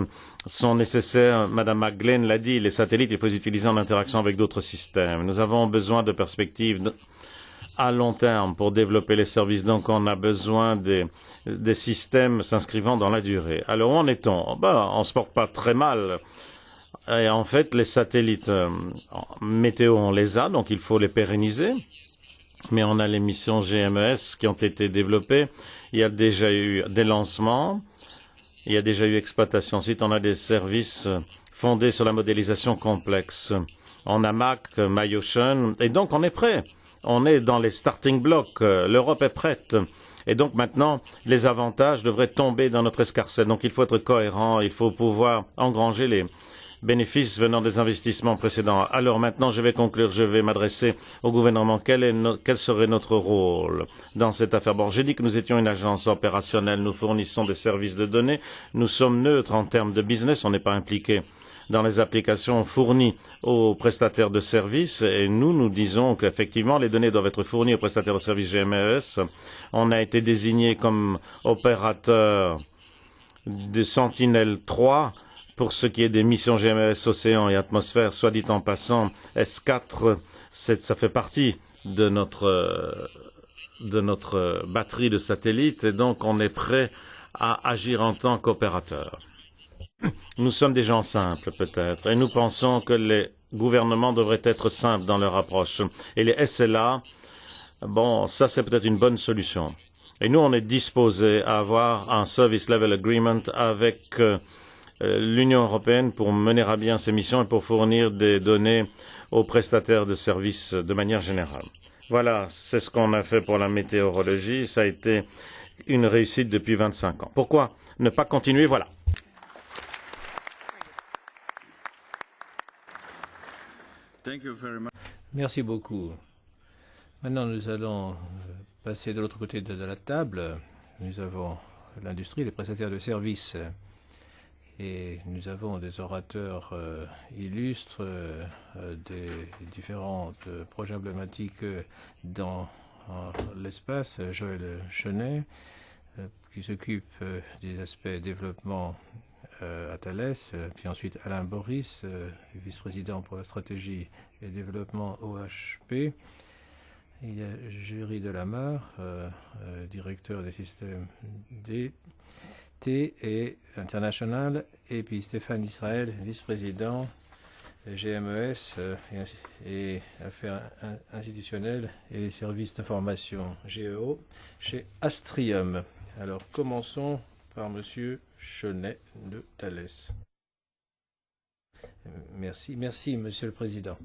D: sont nécessaires, Madame McGlynn l'a dit, les satellites, il faut les utiliser en interaction avec d'autres systèmes. Nous avons besoin de perspectives à long terme pour développer les services, donc on a besoin des systèmes s'inscrivant dans la durée. Alors où en est-on? On ne se porte pas très mal. Et en fait, les satellites météo, on les a, donc il faut les pérenniser. Mais on a les missions GMES qui ont été développées. Il y a déjà eu des lancements. Il y a déjà eu exploitation. Ensuite, on a des services fondés sur la modélisation complexe. On a MAC, MyOcean, et donc on est prêt. On est dans les starting blocks. L'Europe est prête. Et donc maintenant, les avantages devraient tomber dans notre escarcelle. Donc il faut être cohérent, il faut pouvoir engranger les bénéfices venant des investissements précédents. Alors maintenant, je vais conclure, je vais m'adresser au gouvernement. Quel serait notre rôle dans cette affaire? Bon, j'ai dit que nous étions une agence opérationnelle, nous fournissons des services de données, nous sommes neutres en termes de business, on n'est pas impliqué dans les applications fournies aux prestataires de services et nous disons qu'effectivement les données doivent être fournies aux prestataires de services GMES. On a été désigné comme opérateur de Sentinel-3 pour ce qui est des missions GMES océan et atmosphère. Soit dit en passant, S4, ça fait partie de notre batterie de satellites et donc on est prêt à agir en tant qu'opérateur. Nous sommes des gens simples, peut-être, et nous pensons que les gouvernements devraient être simples dans leur approche. Et les SLA, bon, ça c'est peut-être une bonne solution. Et nous, on est disposés à avoir un Service Level Agreement avec l'Union européenne pour mener à bien ces missions et pour fournir des données aux prestataires de services de manière générale. Voilà, c'est ce qu'on a fait pour la météorologie. Ça a été une réussite depuis 25 ans. Pourquoi ne pas continuer? Voilà.
E: Merci beaucoup. Maintenant, nous allons passer de l'autre côté de la table. Nous avons l'industrie, les prestataires de services. Et nous avons des orateurs illustres des différents projets emblématiques dans l'espace. Joël Chenet, qui s'occupe des aspects développement à Thales, puis ensuite Alain Boris, vice-président pour la stratégie et développement OHP. Il y a Jury Delamarre, directeur des systèmes DT et international, et puis Stéphane Israël, vice-président GMES et affaires institutionnelles et les services d'information GEO chez Astrium. Alors commençons par Monsieur Chenet de Thales. Merci, Monsieur le Président.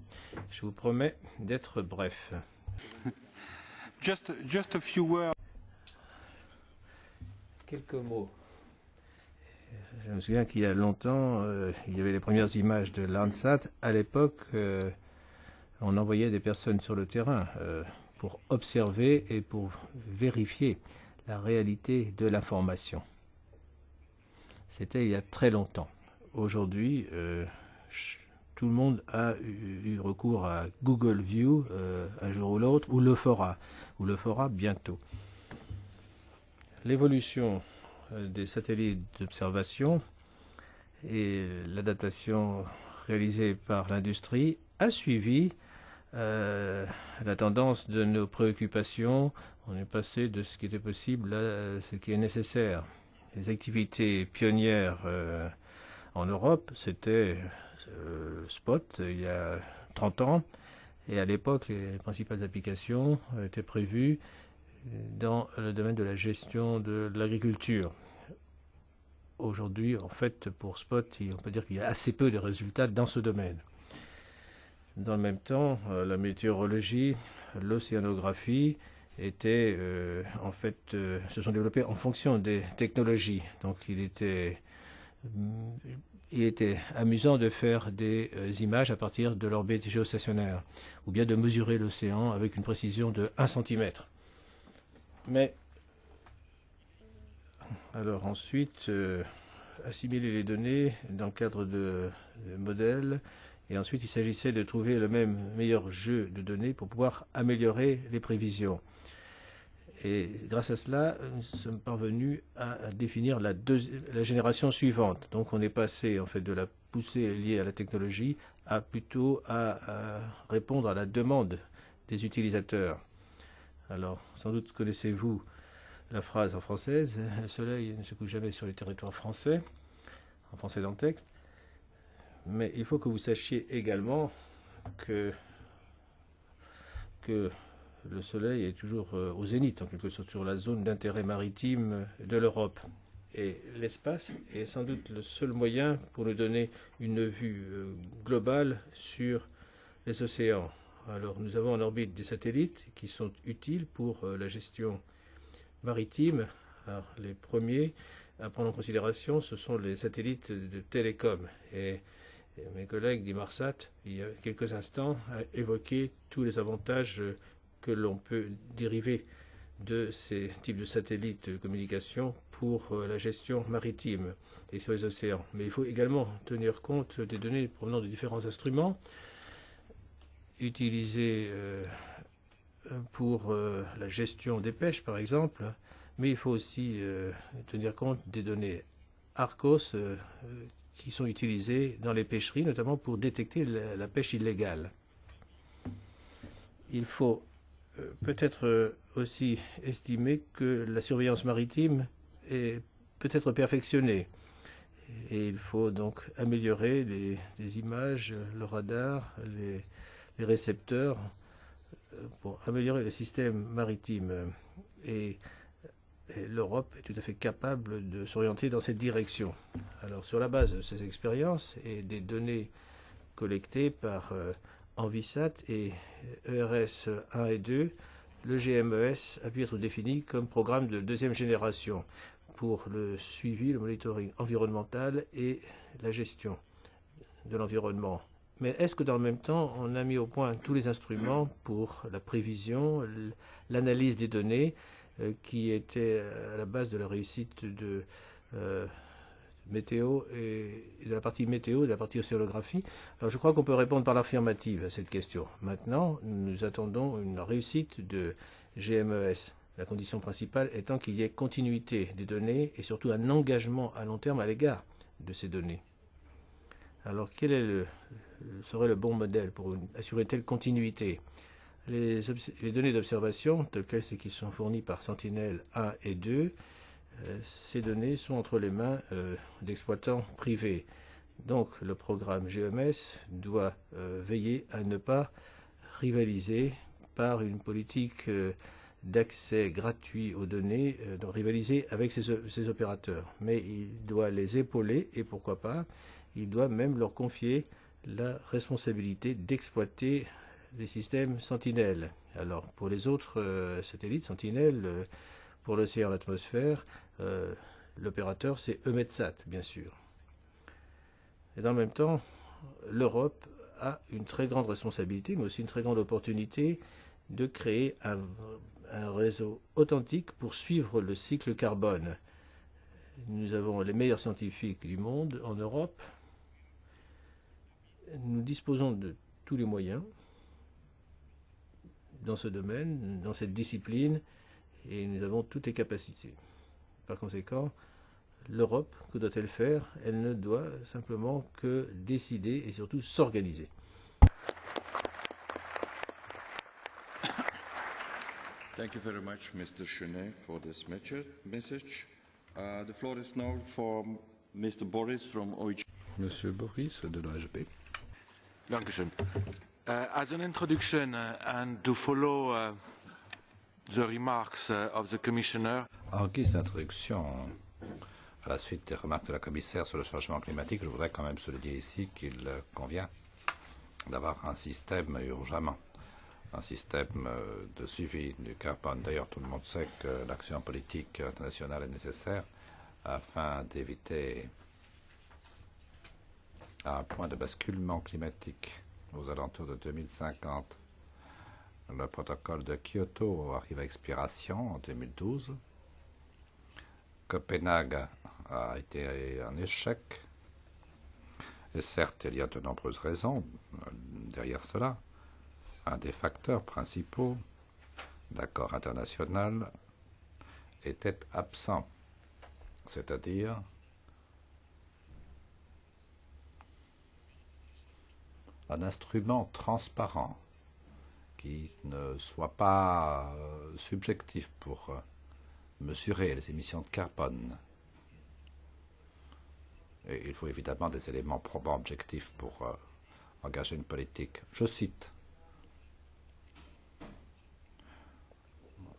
E: Je vous promets d'être bref.
F: Just a few words.
E: Quelques mots. Je me souviens qu'il y a longtemps, il y avait les premières images de Landsat. À l'époque, on envoyait des personnes sur le terrain pour observer et pour vérifier la réalité de l'information. C'était il y a très longtemps. Aujourd'hui, tout le monde a eu recours à Google View un jour ou l'autre, ou le fera bientôt. L'évolution des satellites d'observation et l'adaptation réalisée par l'industrie a suivi la tendance de nos préoccupations. On est passé de ce qui était possible à ce qui est nécessaire. Les activités pionnières en Europe, c'était Spot il y a 30 ans. Et à l'époque, les principales applications étaient prévues dans le domaine de la gestion de l'agriculture. Aujourd'hui, en fait, pour Spot, on peut dire qu'il y a assez peu de résultats dans ce domaine. Dans le même temps, la météorologie, l'océanographie étaient, se sont développées en fonction des technologies. Donc, il était amusant de faire des images à partir de l'orbite géostationnaire, ou bien de mesurer l'océan avec une précision de 1 cm. Mais, alors ensuite, assimiler les données dans le cadre de modèles, Et ensuite, il s'agissait de trouver le meilleur jeu de données pour pouvoir améliorer les prévisions. Et grâce à cela, nous sommes parvenus à définir la génération suivante. Donc on est passé en fait de la poussée liée à la technologie à plutôt à répondre à la demande des utilisateurs. Alors, sans doute connaissez-vous la phrase en française, le soleil ne se couche jamais sur les territoires français, en français dans le texte. Mais il faut que vous sachiez également que le soleil est toujours au zénith, en quelque sorte, sur la zone d'intérêt maritime de l'Europe. Et l'espace est sans doute le seul moyen pour nous donner une vue globale sur les océans. Alors, nous avons en orbite des satellites qui sont utiles pour la gestion maritime. Alors, les premiers à prendre en considération, ce sont les satellites de télécom. Et mes collègues d'Inmarsat, il y a quelques instants, a évoqué tous les avantages que l'on peut dériver de ces types de satellites de communication pour la gestion maritime et sur les océans. Mais il faut également tenir compte des données provenant de différents instruments utilisés pour la gestion des pêches, par exemple, mais il faut aussi tenir compte des données Arcos qui sont utilisées dans les pêcheries, notamment pour détecter la pêche illégale. Il faut peut-être aussi estimer que la surveillance maritime est peut-être perfectionnée. Et il faut donc améliorer les images, le radar, les récepteurs pour améliorer le système maritime. Et l'Europe est tout à fait capable de s'orienter dans cette direction. Alors, sur la base de ces expériences et des données collectées par Envisat et ERS 1 et 2, le GMES a pu être défini comme programme de deuxième génération pour le suivi, le monitoring environnemental et la gestion de l'environnement. Mais est-ce que dans le même temps, on a mis au point tous les instruments pour la prévision, l'analyse des données qui étaient à la base de la réussite de météo et de la partie météo et de la partie océanographie? Alors je crois qu'on peut répondre par l'affirmative à cette question. Maintenant, nous attendons une réussite de GMES. La condition principale étant qu'il y ait continuité des données et surtout un engagement à long terme à l'égard de ces données. Alors quel serait le bon modèle pour assurer une telle continuité? Les données d'observation, telles que celles qui sont fournies par Sentinel 1 et 2, ces données sont entre les mains d'exploitants privés. Donc le programme GMS doit veiller à ne pas rivaliser par une politique d'accès gratuit aux données, donc rivaliser avec ces opérateurs. Mais il doit les épauler et pourquoi pas, il doit même leur confier la responsabilité d'exploiter les systèmes Sentinelle. Alors pour les autres satellites Sentinelle, pour l'océan et l'atmosphère, l'opérateur c'est EUMETSAT bien sûr. Et dans le même temps, l'Europe a une très grande responsabilité, mais aussi une très grande opportunité de créer un réseau authentique pour suivre le cycle carbone. Nous avons les meilleurs scientifiques du monde en Europe. Nous disposons de tous les moyens dans ce domaine, dans cette discipline, et nous avons toutes les capacités. Par conséquent, l'Europe, que doit-elle faire? Elle ne doit simplement que décider et surtout s'organiser.
A: Thank you very much, Mr. Chenet, for this message. The floor is now for Mr. Boris from OIG.
B: Monsieur Boris de l'OHB.
G: Dank u schön. As an introduction and to follow the remarks of the Commissioner.
B: En guise d'introduction, à la suite des remarques de la commissaire sur le changement climatique, je voudrais quand même souligner ici qu'il convient d'avoir un système urgemment, un système de suivi du carbone. D'ailleurs, tout le monde sait que l'action politique internationale est nécessaire afin d'éviter un point de basculement climatique aux alentours de 2050. Le protocole de Kyoto arrive à expiration en 2012. Copenhague a été un échec. Et certes, il y a de nombreuses raisons derrière cela. Un des facteurs principaux d'accord international était absent, c'est-à-dire un instrument transparent qui ne soit pas subjectif pour mesurer les émissions de carbone. Et il faut évidemment des éléments probants objectifs pour engager une politique. Je cite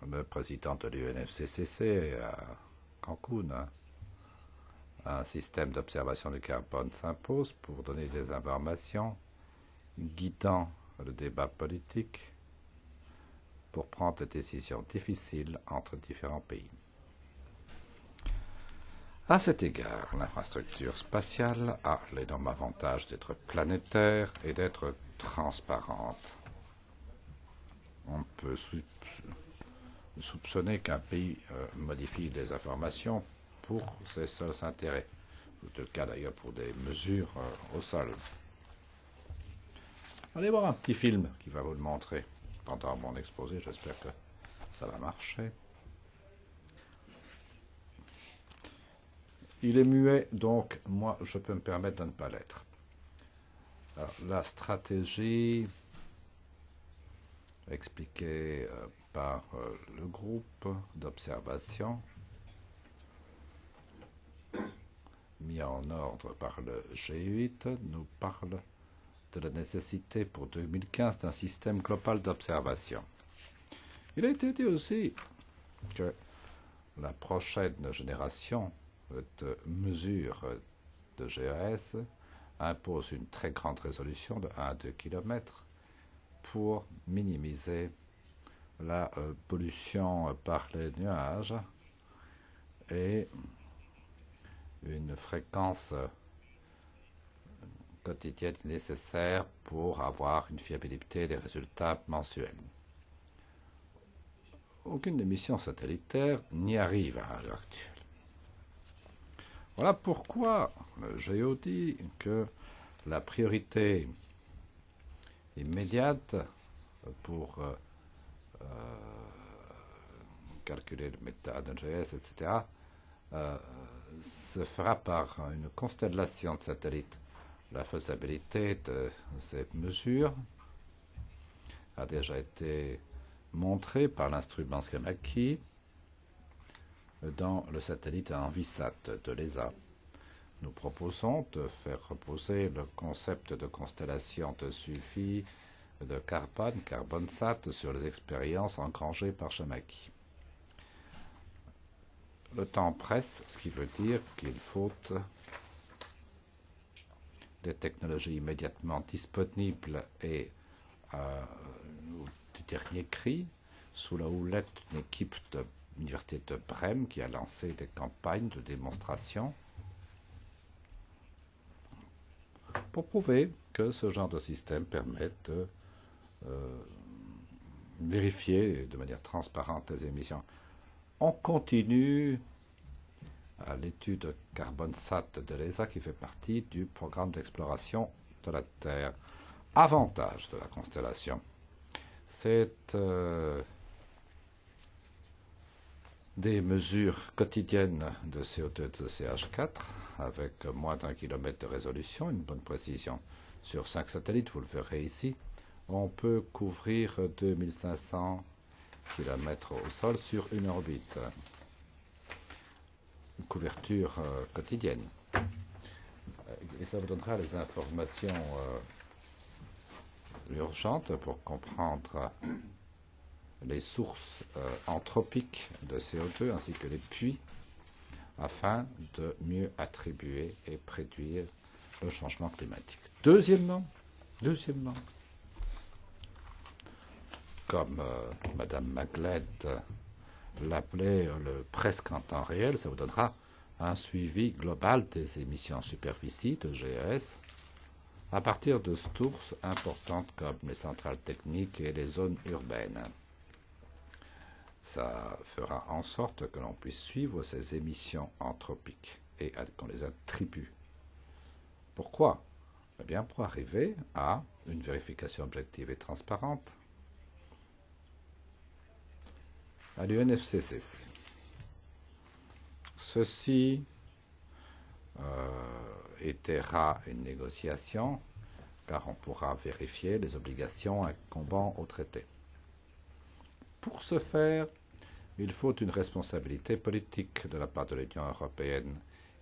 B: le président de l'UNFCCC à Cancun. Un système d'observation du carbone s'impose pour donner des informations guidant le débat politique pour prendre des décisions difficiles entre différents pays. À cet égard, l'infrastructure spatiale a l'énorme avantage d'être planétaire et d'être transparente. On peut soupçonner qu'un pays modifie les informations pour ses seuls intérêts. C'est le cas d'ailleurs pour des mesures au sol. Allez voir un petit film qui va vous le montrer pendant mon exposé. J'espère que ça va marcher. Il est muet, donc moi, je peux me permettre de ne pas l'être. La stratégie expliquée par le groupe d'observation mis en ordre par le G8 nous parle de la nécessité pour 2015 d'un système global d'observation. Il a été dit aussi que la prochaine génération de mesures de GES impose une très grande résolution de 1 à 2 km pour minimiser la pollution par les nuages et une fréquence quotidienne nécessaire pour avoir une fiabilité des résultats mensuels. Aucune des missions satellitaires n'y arrive à l'heure actuelle. Voilà pourquoi le GEO dit que la priorité immédiate pour calculer le méthane, GS, etc., se fera par une constellation de satellites. La faisabilité de ces mesures a déjà été montrée par l'instrument Schémaki dans le satellite Envisat de l'ESA. Nous proposons de faire reposer le concept de constellation de suivi de carbone, CarbonSat, sur les expériences engrangées par Schémaki. Le temps presse, ce qui veut dire qu'il faut des technologies immédiatement disponibles et du dernier cri, sous la houlette d'une équipe de l'Université de Brême qui a lancé des campagnes de démonstration pour prouver que ce genre de système permet de vérifier de manière transparente les émissions. On continue à l'étude CarbonSat de l'ESA qui fait partie du programme d'exploration de la Terre. Avantage de la constellation, c'est des mesures quotidiennes de CO2 et de CH4 avec moins d'1 km de résolution, une bonne précision. Sur 5 satellites, vous le verrez ici, on peut couvrir 2500 km au sol sur une orbite. Une couverture quotidienne. Et ça vous donnera les informations urgentes pour comprendre les sources anthropiques de CO2 ainsi que les puits afin de mieux attribuer et prédire le changement climatique. Deuxièmement, comme Madame Magled l'appelait le presque en temps réel, ça vous donnera un suivi global des émissions en superficie de GES à partir de sources importantes comme les centrales techniques et les zones urbaines. Ça fera en sorte que l'on puisse suivre ces émissions anthropiques et qu'on les attribue. Pourquoi Eh bien, pour arriver à une vérification objective et transparente à l'UNFCCC. Ceci étaiera une négociation car on pourra vérifier les obligations incombant au traité. Pour ce faire, il faut une responsabilité politique de la part de l'Union européenne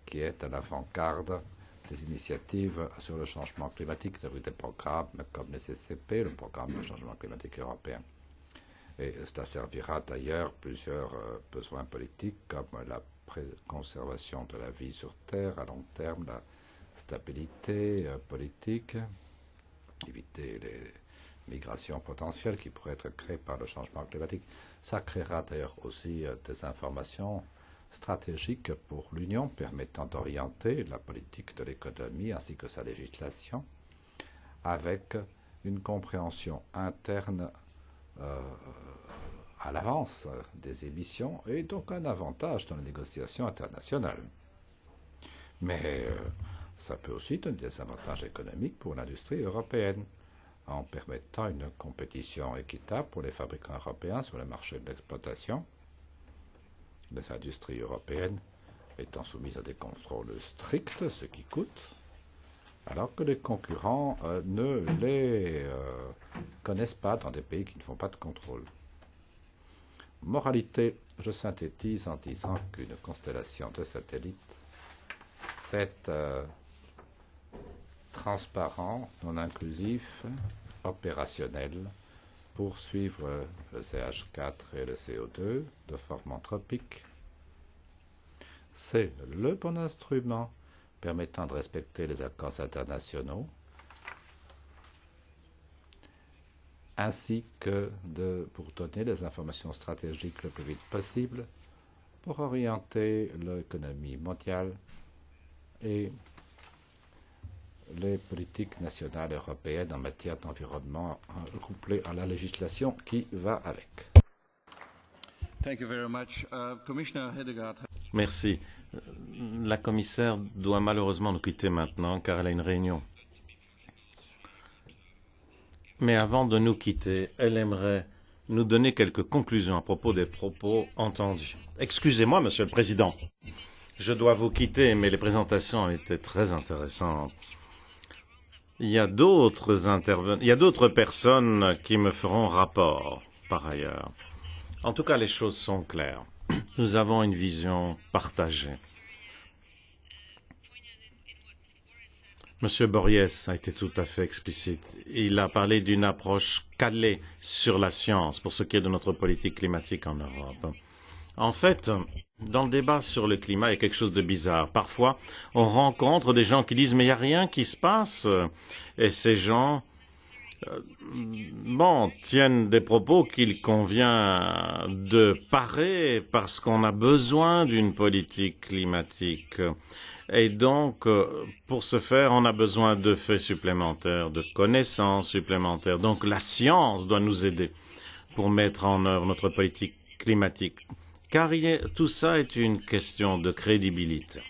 B: qui est à l'avant-garde des initiatives sur le changement climatique avec des programmes comme le CCP, le programme de changement climatique européen. Et cela servira d'ailleurs plusieurs besoins politiques comme la conservation de la vie sur Terre à long terme, la stabilité politique, éviter les migrations potentielles qui pourraient être créées par le changement climatique. Ça créera d'ailleurs aussi des informations stratégiques pour l'Union permettant d'orienter la politique de l'économie ainsi que sa législation avec une compréhension interne à l'avance des émissions et donc un avantage dans les négociations internationales. Mais ça peut aussi donner des avantages économiques pour l'industrie européenne en permettant une compétition équitable pour les fabricants européens sur le marché de l'exploitation, les industries européennes étant soumises à des contrôles stricts, ce qui coûte, alors que les concurrents ne les connaissent pas dans des pays qui ne font pas de contrôle. Moralité, je synthétise en disant qu'une constellation de satellites, c'est transparent, non inclusif, opérationnel, pour suivre le CH4 et le CO2 de forme anthropique. C'est le bon instrument permettant de respecter les accords internationaux, ainsi que pour donner les informations stratégiques le plus vite possible pour orienter l'économie mondiale et les politiques nationales européennes en matière d'environnement couplées à la législation qui va avec.
A: Thank you very much. Commissioner Hedegaard.
D: Merci. La commissaire doit malheureusement nous quitter maintenant car elle a une réunion. Mais avant de nous quitter, elle aimerait nous donner quelques conclusions à propos des propos entendus. Excusez-moi, Monsieur le Président. Je dois vous quitter, mais les présentations ont été très intéressantes. Il y a d'autres personnes qui me feront rapport, par ailleurs. En tout cas, les choses sont claires. Nous avons une vision partagée. Monsieur Borries a été tout à fait explicite. Il a parlé d'une approche calée sur la science pour ce qui est de notre politique climatique en Europe. En fait, dans le débat sur le climat, il y a quelque chose de bizarre. Parfois, on rencontre des gens qui disent « mais il n'y a rien qui se passe ». Et ces gens, tiennent des propos qu'il convient de parer parce qu'on a besoin d'une politique climatique. Et donc, pour ce faire, on a besoin de faits supplémentaires, de connaissances supplémentaires. Donc, la science doit nous aider pour mettre en œuvre notre politique climatique. Car tout ça est une question de crédibilité.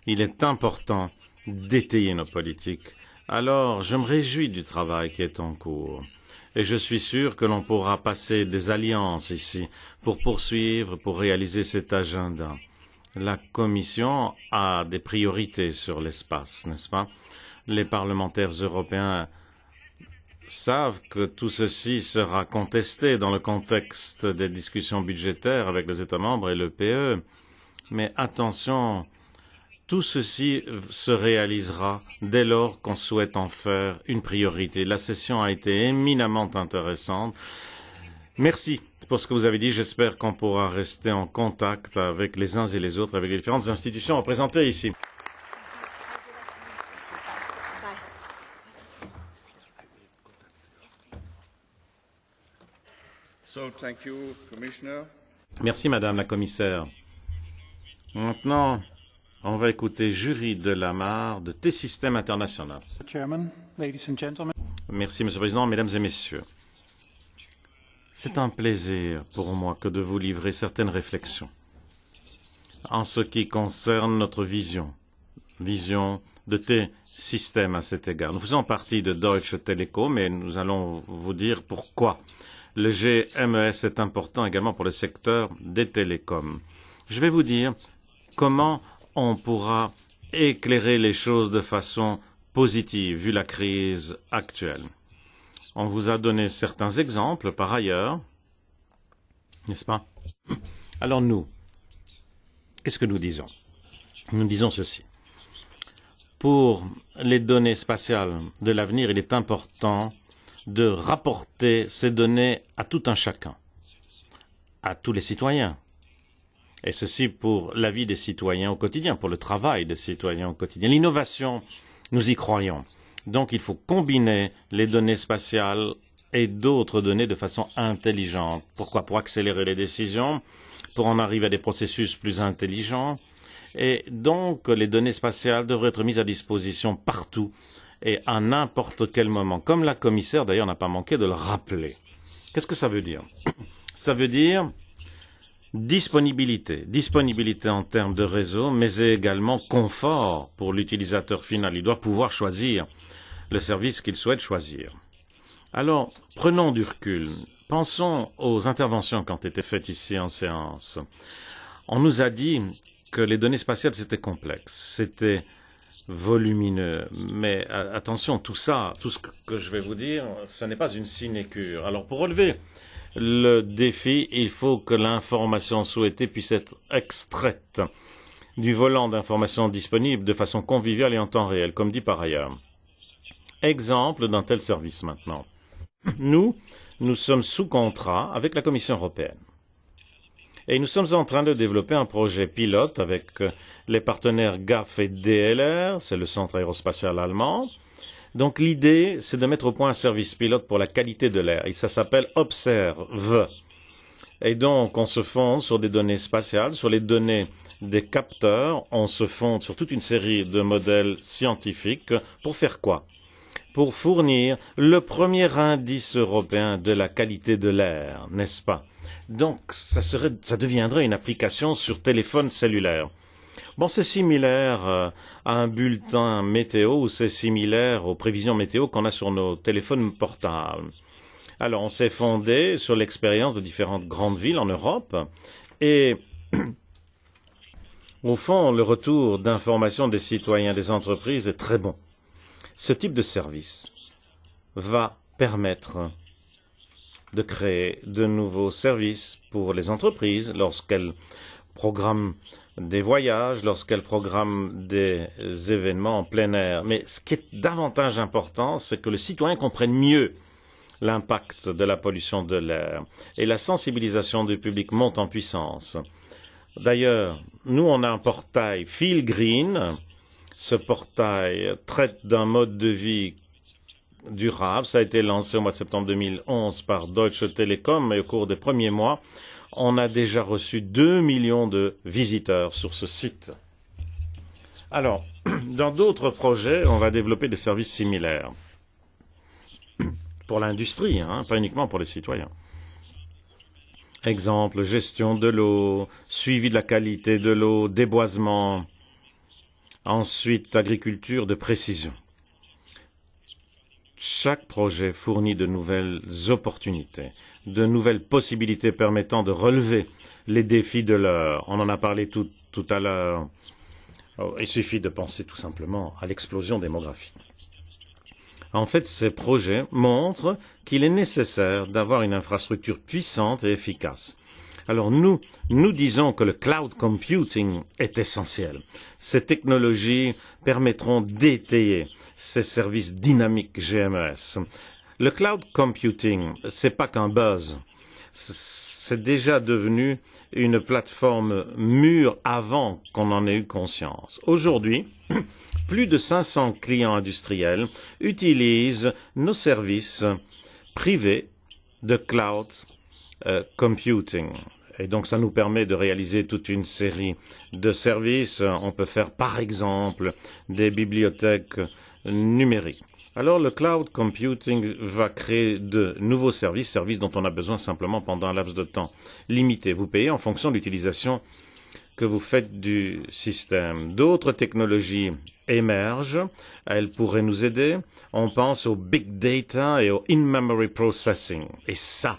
D: Il est important d'étayer nos politiques. Alors, je me réjouis du travail qui est en cours. Et je suis sûr que l'on pourra passer des alliances ici pour poursuivre, pour réaliser cet agenda. La Commission a des priorités sur l'espace, n'est-ce pas? Les parlementaires européens savent que tout ceci sera contesté dans le contexte des discussions budgétaires avec les États membres et le PE. Mais attention, tout ceci se réalisera dès lors qu'on souhaite en faire une priorité. La session a été éminemment intéressante. Merci pour ce que vous avez dit. J'espère qu'on pourra rester en contact avec les uns et les autres, avec les différentes institutions représentées ici.
A: Thank you, Commissioner.
D: Merci, Madame la Commissaire. Maintenant, on va écouter Jury Delamarre de T-System International.
F: Chairman, ladies and gentlemen.
D: Merci, Monsieur le Président, Mesdames et Messieurs. C'est un plaisir pour moi que de vous livrer certaines réflexions en ce qui concerne notre vision vision de T-System à cet égard. Nous faisons partie de Deutsche Telekom et nous allons vous dire pourquoi. Le GMES est important également pour le secteur des télécoms. Je vais vous dire comment on pourra éclairer les choses de façon positive vu la crise actuelle. On vous a donné certains exemples par ailleurs, n'est-ce pas? Alors nous, qu'est-ce que nous disons? Nous disons ceci. Pour les données spatiales de l'avenir, il est important de rapporter ces données à tout un chacun, à tous les citoyens. Et ceci pour la vie des citoyens au quotidien, pour le travail des citoyens au quotidien. L'innovation, nous y croyons. Donc il faut combiner les données spatiales et d'autres données de façon intelligente. Pourquoi? Pour accélérer les décisions, pour en arriver à des processus plus intelligents. Et donc les données spatiales devraient être mises à disposition partout et à n'importe quel moment. Comme la commissaire d'ailleurs n'a pas manqué de le rappeler. Qu'est-ce que ça veut dire? Ça veut dire disponibilité. Disponibilité en termes de réseau, mais également confort pour l'utilisateur final. Il doit pouvoir choisir le service qu'il souhaite choisir. Alors, prenons du recul. Pensons aux interventions qui ont été faites ici en séance. On nous a dit que les données spatiales, c'était complexe, c'était volumineux. Mais attention, tout ça, tout ce que je vais vous dire, ce n'est pas une sinécure. Alors, pour relever le défi, il faut que l'information souhaitée puisse être extraite du volant d'informations disponible de façon conviviale et en temps réel, comme dit par ailleurs. Exemple d'un tel service maintenant. Nous sommes sous contrat avec la Commission européenne. Et nous sommes en train de développer un projet pilote avec les partenaires GAF et DLR, c'est le centre aérospatial allemand. Donc l'idée, c'est de mettre au point un service pilote pour la qualité de l'air. Et ça s'appelle Observe. Et donc on se fonde sur des données spatiales, sur les données des capteurs. On se fonde sur toute une série de modèles scientifiques. Pour faire quoi? Pour fournir le premier indice européen de la qualité de l'air, n'est-ce pas? Donc, ça deviendrait une application sur téléphone cellulaire. Bon, c'est similaire à un bulletin météo ou c'est similaire aux prévisions météo qu'on a sur nos téléphones portables. Alors, on s'est fondé sur l'expérience de différentes grandes villes en Europe et, au fond, le retour d'information des citoyens des entreprises est très bon. Ce type de service va permettre de créer de nouveaux services pour les entreprises lorsqu'elles programment des voyages, lorsqu'elles programment des événements en plein air. Mais ce qui est davantage important, c'est que le citoyen comprenne mieux l'impact de la pollution de l'air et la sensibilisation du public monte en puissance. D'ailleurs, nous, on a un portail Feel Green. Ce portail traite d'un mode de vie durable. Ça a été lancé au mois de septembre 2011 par Deutsche Telekom et au cours des premiers mois, on a déjà reçu 2 millions de visiteurs sur ce site. Alors, dans d'autres projets, on va développer des services similaires pour l'industrie, pas uniquement pour les citoyens. Exemple, gestion de l'eau, suivi de la qualité de l'eau, déboisement. Ensuite, agriculture de précision. Chaque projet fournit de nouvelles opportunités, de nouvelles possibilités permettant de relever les défis de l'heure. On en a parlé tout à l'heure. Il suffit de penser tout simplement à l'explosion démographique. En fait, ces projets montrent qu'il est nécessaire d'avoir une infrastructure puissante et efficace. Alors nous disons que le cloud computing est essentiel. Ces technologies permettront d'étayer ces services dynamiques GMES. Le cloud computing, c'est pas qu'un buzz. C'est déjà devenu une plateforme mûre avant qu'on en ait eu conscience. Aujourd'hui, plus de 500 clients industriels utilisent nos services privés de cloud computing. Et donc, ça nous permet de réaliser toute une série de services. On peut faire, par exemple, des bibliothèques numériques. Alors, le cloud computing va créer de nouveaux services, services dont on a besoin simplement pendant un laps de temps limité. Vous payez en fonction de l'utilisation que vous faites du système. D'autres technologies émergent, elles pourraient nous aider. On pense au big data et au in-memory processing. Et ça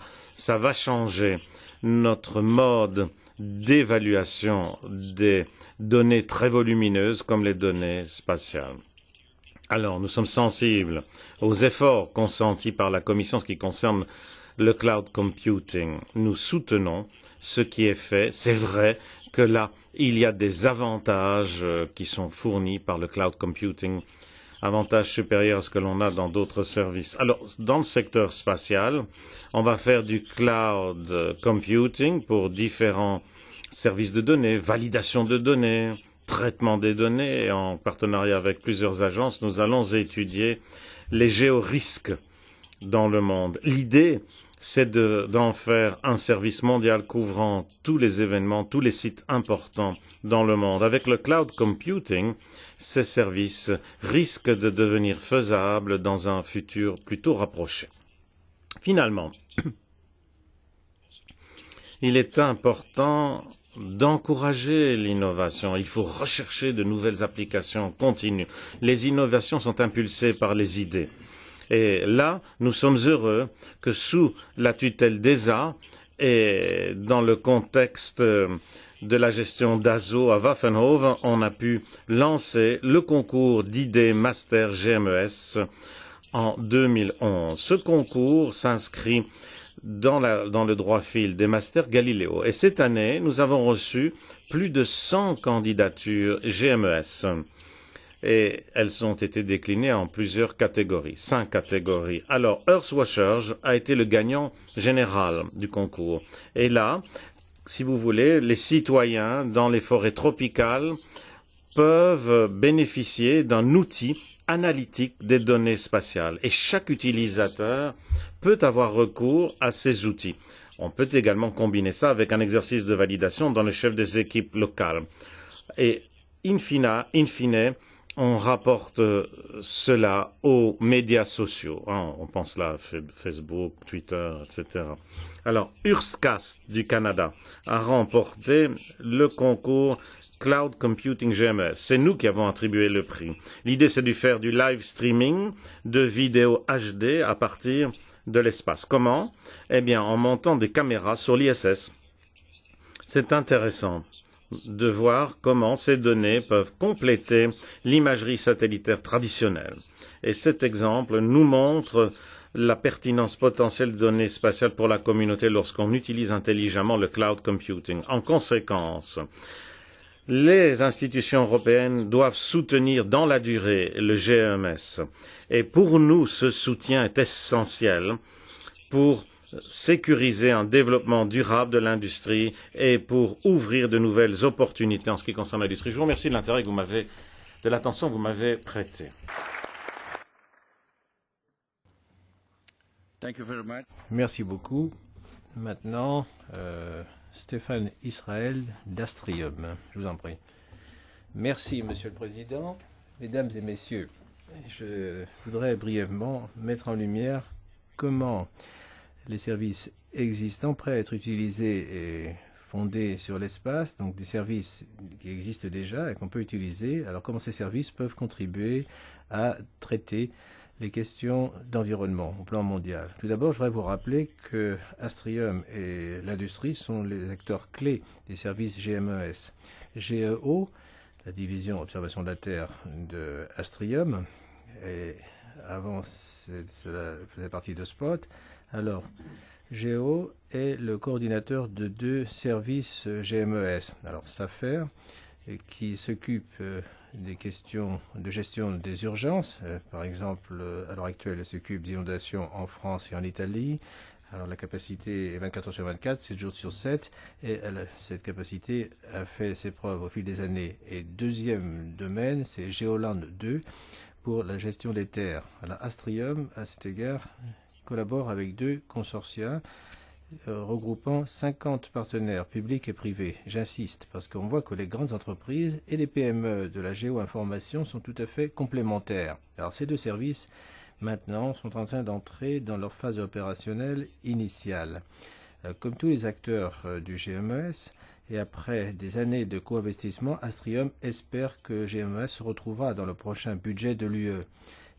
D: va changer notre mode d'évaluation des données très volumineuses comme les données spatiales. Alors, nous sommes sensibles aux efforts consentis par la Commission en ce qui concerne le cloud computing. Nous soutenons ce qui est fait. C'est vrai que là, il y a des avantages qui sont fournis par le cloud computing, avantages supérieurs à ce que l'on a dans d'autres services. Alors, dans le secteur spatial, on va faire du cloud computing pour différents services de données, validation de données, traitement des données, et en partenariat avec plusieurs agences, nous allons étudier les géorisques dans le monde. L'idée, c'est d'en faire un service mondial couvrant tous les événements, tous les sites importants dans le monde. Avec le cloud computing, ces services risquent de devenir faisables dans un futur plutôt rapproché. Finalement, il est important d'encourager l'innovation. Il faut rechercher de nouvelles applications continues. Les innovations sont impulsées par les idées. Et là, nous sommes heureux que sous la tutelle d'ESA et dans le contexte de la gestion d'ASO à Waffenhoven, on a pu lancer le concours d'idées Master GMES en 2011. Ce concours s'inscrit dans le droit fil des Masters Galileo. Et cette année, nous avons reçu plus de 100 candidatures GMES. Et elles ont été déclinées en plusieurs catégories, 5 catégories. Alors, Earthwatchers a été le gagnant général du concours. Et là, si vous voulez, les citoyens dans les forêts tropicales peuvent bénéficier d'un outil analytique des données spatiales. Et chaque utilisateur peut avoir recours à ces outils. On peut également combiner ça avec un exercice de validation dans le chef des équipes locales. Et in fine, on rapporte cela aux médias sociaux. On pense là à Facebook, Twitter, etc. Alors, Urscast du Canada a remporté le concours Cloud Computing GMS. C'est nous qui avons attribué le prix. L'idée, c'est de faire du live streaming de vidéos HD à partir de l'espace. Comment? Eh bien, en montant des caméras sur l'ISS. C'est intéressant de voir comment ces données peuvent compléter l'imagerie satellitaire traditionnelle. Et cet exemple nous montre la pertinence potentielle de données spatiales pour la communauté lorsqu'on utilise intelligemment le cloud computing. En conséquence, les institutions européennes doivent soutenir dans la durée le GMS. Et pour nous, ce soutien est essentiel pour sécuriser un développement durable de l'industrie et pour ouvrir de nouvelles opportunités en ce qui concerne l'industrie. Je vous remercie de l'intérêt que vous m'avez, de l'attention que vous m'avez prêtée.
E: Merci beaucoup. Maintenant, Stéphane Israël d'Astrium. Je vous en prie. Merci, Monsieur le Président. Mesdames et Messieurs, je voudrais brièvement mettre en lumière comment les services existants prêts à être utilisés et fondés sur l'espace, donc des services qui existent déjà et qu'on peut utiliser, alors comment ces services peuvent contribuer à traiter les questions d'environnement au plan mondial. Tout d'abord, je voudrais vous rappeler que Astrium et l'industrie sont les acteurs clés des services GMES. GEO, la division observation de la Terre de Astrium, et avant cela faisait partie de SPOT. Alors, GEO est le coordinateur de 2 services GMES. Alors, SAFER, qui s'occupe des questions de gestion des urgences. Par exemple, à l'heure actuelle, elle s'occupe d'inondations en France et en Italie. Alors, la capacité est 24 heures sur 24, 7 jours sur 7. Et cette capacité a fait ses preuves au fil des années. Et deuxième domaine, c'est Géoland 2 pour la gestion des terres. Alors, Astrium, à cet égard, collabore avec 2 consortia regroupant 50 partenaires publics et privés. J'insiste, parce qu'on voit que les grandes entreprises et les PME de la géo-information sont tout à fait complémentaires. Alors ces 2 services, maintenant, sont en train d'entrer dans leur phase opérationnelle initiale. Comme tous les acteurs du GMES, Et après des années de co-investissement, Astrium espère que GMES se retrouvera dans le prochain budget de l'UE.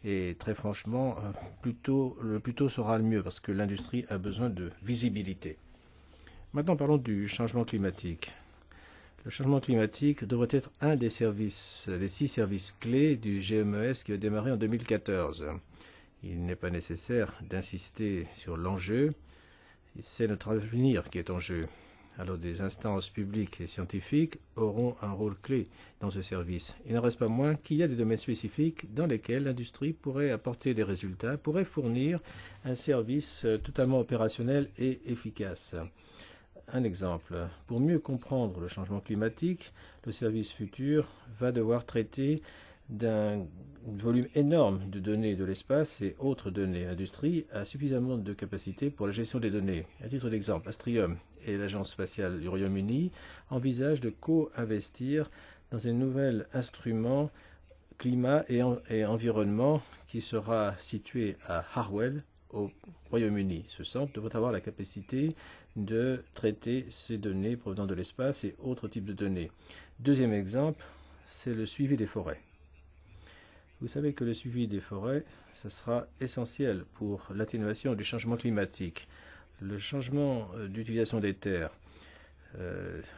E: Et très franchement, le plus tôt sera le mieux parce que l'industrie a besoin de visibilité. Maintenant, parlons du changement climatique. Le changement climatique devrait être un des 6 services clés du GMES qui va démarrer en 2014. Il n'est pas nécessaire d'insister sur l'enjeu. C'est notre avenir qui est en jeu. Alors des instances publiques et scientifiques auront un rôle clé dans ce service. Il n'en reste pas moins qu'il y a des domaines spécifiques dans lesquels l'industrie pourrait apporter des résultats, pourrait fournir un service totalement opérationnel et efficace. Un exemple, pour mieux comprendre le changement climatique, le service futur va devoir traiter d'un volume énorme de données de l'espace et autres données. L'industrie a suffisamment de capacité pour la gestion des données. À titre d'exemple, Astrium et l'Agence spatiale du Royaume-Uni envisagent de co-investir dans un nouvel instrument climat et environnement qui sera situé à Harwell, au Royaume-Uni. Ce centre devrait avoir la capacité de traiter ces données provenant de l'espace et autres types de données. Deuxième exemple, c'est le suivi des forêts. Vous savez que le suivi des forêts, ce sera essentiel pour l'atténuation du changement climatique. Le changement d'utilisation des terres,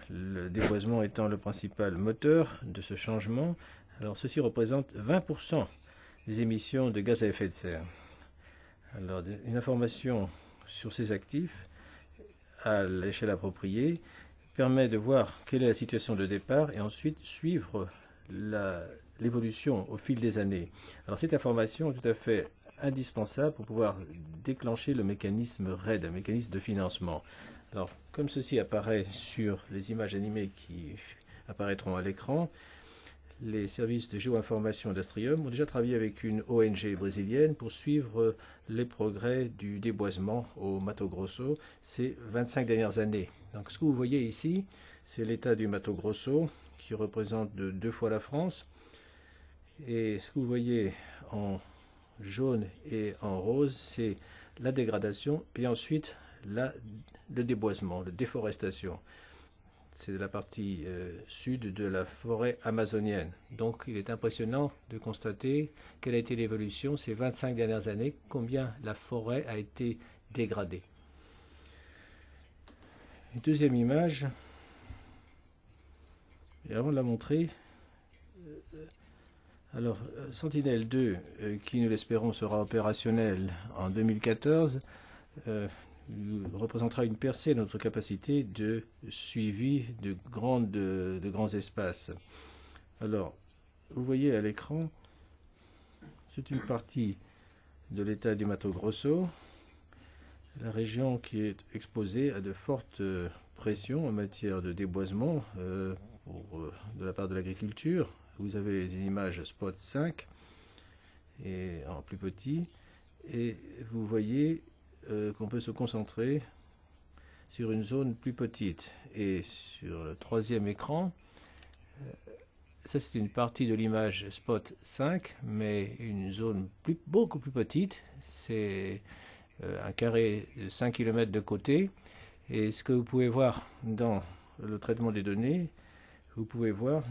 E: le déboisement étant le principal moteur de ce changement, alors ceci représente 20% des émissions de gaz à effet de serre. Alors, une information sur ces actifs à l'échelle appropriée permet de voir quelle est la situation de départ et ensuite suivre l'évolution au fil des années. Alors cette information est tout à fait indispensable pour pouvoir déclencher le mécanisme RED, un mécanisme de financement. Alors comme ceci apparaît sur les images animées qui apparaîtront à l'écran, les services de géoinformation d'Astrium ont déjà travaillé avec une ONG brésilienne pour suivre les progrès du déboisement au Mato Grosso ces 25 dernières années. Donc ce que vous voyez ici, c'est l'état du Mato Grosso qui représente 2 fois la France. Et ce que vous voyez en jaune et en rose, c'est la dégradation, puis ensuite le déboisement, la déforestation. C'est la partie sud de la forêt amazonienne. Donc il est impressionnant de constater quelle a été l'évolution ces 25 dernières années, combien la forêt a été dégradée. Une deuxième image, et avant de la montrer, alors Sentinelle-2, qui nous l'espérons sera opérationnel en 2014, représentera une percée de notre capacité de suivi de grands espaces. Alors, vous voyez à l'écran, c'est une partie de l'état du Mato Grosso, la région qui est exposée à de fortes pressions en matière de déboisement de la part de l'agriculture. Vous avez des images spot 5 et en plus petit, et vous voyez qu'on peut se concentrer sur une zone plus petite. Et sur le troisième écran, ça c'est une partie de l'image spot 5, mais une zone beaucoup plus petite. C'est un carré de 5 km de côté. Et ce que vous pouvez voir dans le traitement des données, vous pouvez voir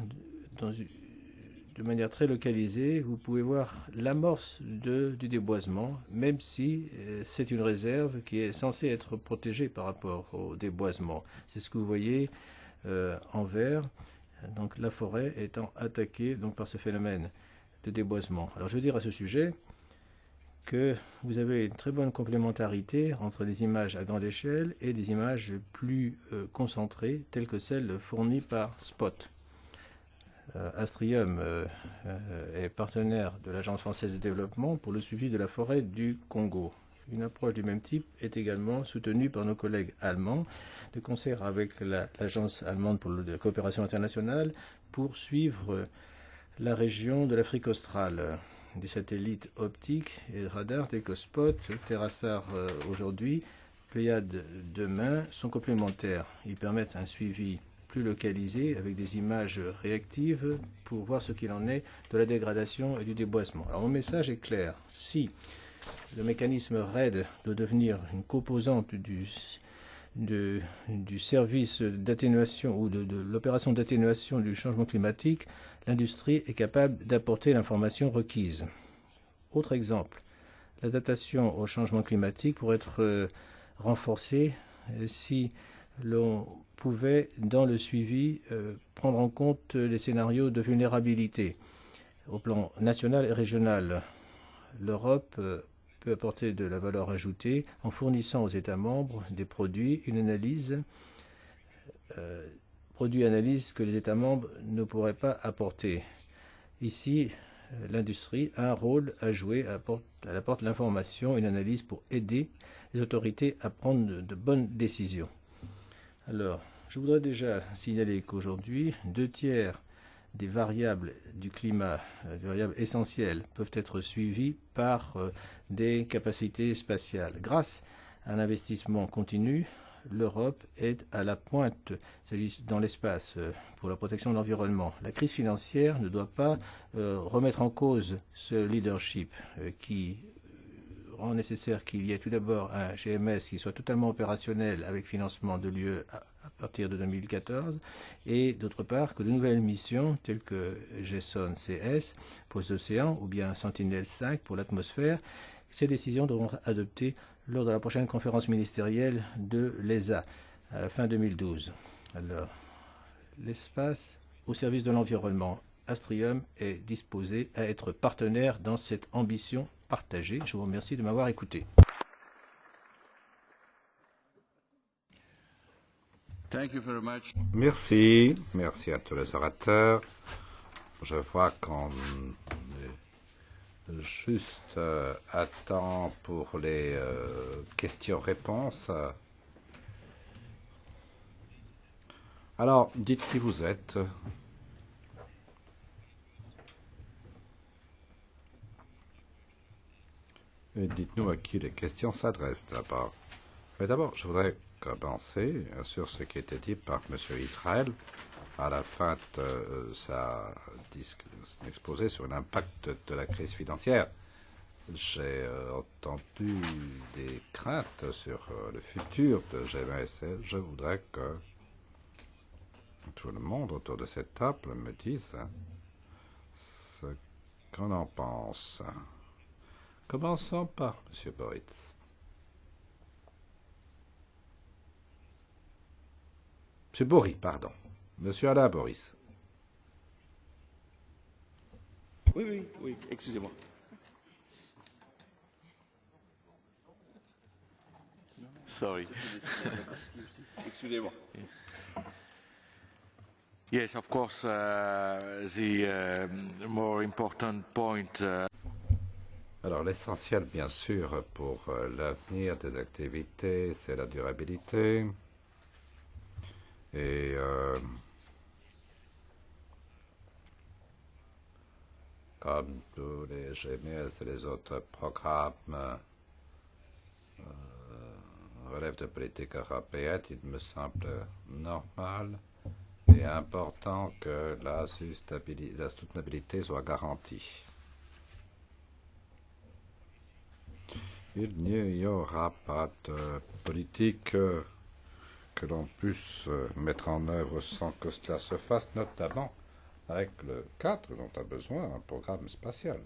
E: de manière très localisée, vous pouvez voir l'amorce du déboisement, même si c'est une réserve qui est censée être protégée par rapport au déboisement. C'est ce que vous voyez en vert, donc la forêt étant attaquée donc, par ce phénomène de déboisement. Alors je veux dire à ce sujet que vous avez une très bonne complémentarité entre des images à grande échelle et des images plus concentrées, telles que celles fournies par Spot. Astrium est partenaire de l'Agence française de développement pour le suivi de la forêt du Congo. Une approche du même type est également soutenue par nos collègues allemands, de concert avec l'Agence allemande pour la coopération internationale, pour suivre la région de l'Afrique australe. Des satellites optiques et radars d'Ecospot, Terrasar aujourd'hui, Pléiade demain, sont complémentaires. Ils permettent un suivi plus localisé avec des images réactives pour voir ce qu'il en est de la dégradation et du déboisement. Alors mon message est clair. Si le mécanisme RED doit devenir une composante du du service d'atténuation ou de l'opération d'atténuation du changement climatique, l'industrie est capable d'apporter l'information requise. Autre exemple, l'adaptation au changement climatique pourrait être renforcée si l'on pouvait, dans le suivi, prendre en compte les scénarios de vulnérabilité au plan national et régional. L'Europe peut apporter de la valeur ajoutée en fournissant aux États membres des produits, une analyse, analyse que les États membres ne pourraient pas apporter. Ici, l'industrie a un rôle à jouer, elle apporte l'information, une analyse pour aider les autorités à prendre de bonnes décisions. Alors, je voudrais déjà signaler qu'aujourd'hui, 2/3 des variables du climat, des variables essentielles, peuvent être suivies par des capacités spatiales. Grâce à un investissement continu, l'Europe est à la pointe dans l'espace pour la protection de l'environnement. La crise financière ne doit pas remettre en cause ce leadership qui rend nécessaire qu'il y ait tout d'abord un GMS qui soit totalement opérationnel avec financement de l'UE à partir de 2014 et d'autre part que de nouvelles missions telles que GESON CS pour les océans ou bien Sentinel-5 pour l'atmosphère, ces décisions devront être adoptées lors de la prochaine conférence ministérielle de l'ESA à la fin 2012. Alors, l'espace au service de l'environnement, Astrium est disposé à être partenaire dans cette ambition partagée. Je vous remercie de m'avoir écouté.
A: Thank you very much.
B: Merci. Merci à tous les orateurs. Je vois qu'on est juste à temps pour les questions-réponses. Alors, dites qui vous êtes. Et dites-nous à qui les questions s'adressent d'abord. Mais d'abord, je voudrais commencer sur ce qui a été dit par M. Israël à la fin de sa exposé sur l'impact de la crise financière. J'ai entendu des craintes sur le futur de GMSL. Je voudrais que tout le monde autour de cette table me dise ce qu'on en pense. Commençons par M. Boris. M. Boris, pardon. M. Alain Boris.
A: Oui, excusez-moi.
G: Sorry.
A: Excusez-moi.
G: Yes, of course, the more important point.
B: Alors l'essentiel, bien sûr, pour l'avenir des activités, c'est la durabilité. Et comme tous les GMS et les autres programmes relèvent de politique européenne, il me semble normal et important que la soutenabilité soit garantie. Il n'y aura pas de politique que l'on puisse mettre en œuvre sans que cela se fasse, notamment avec le cadre dont a besoin un programme spatial.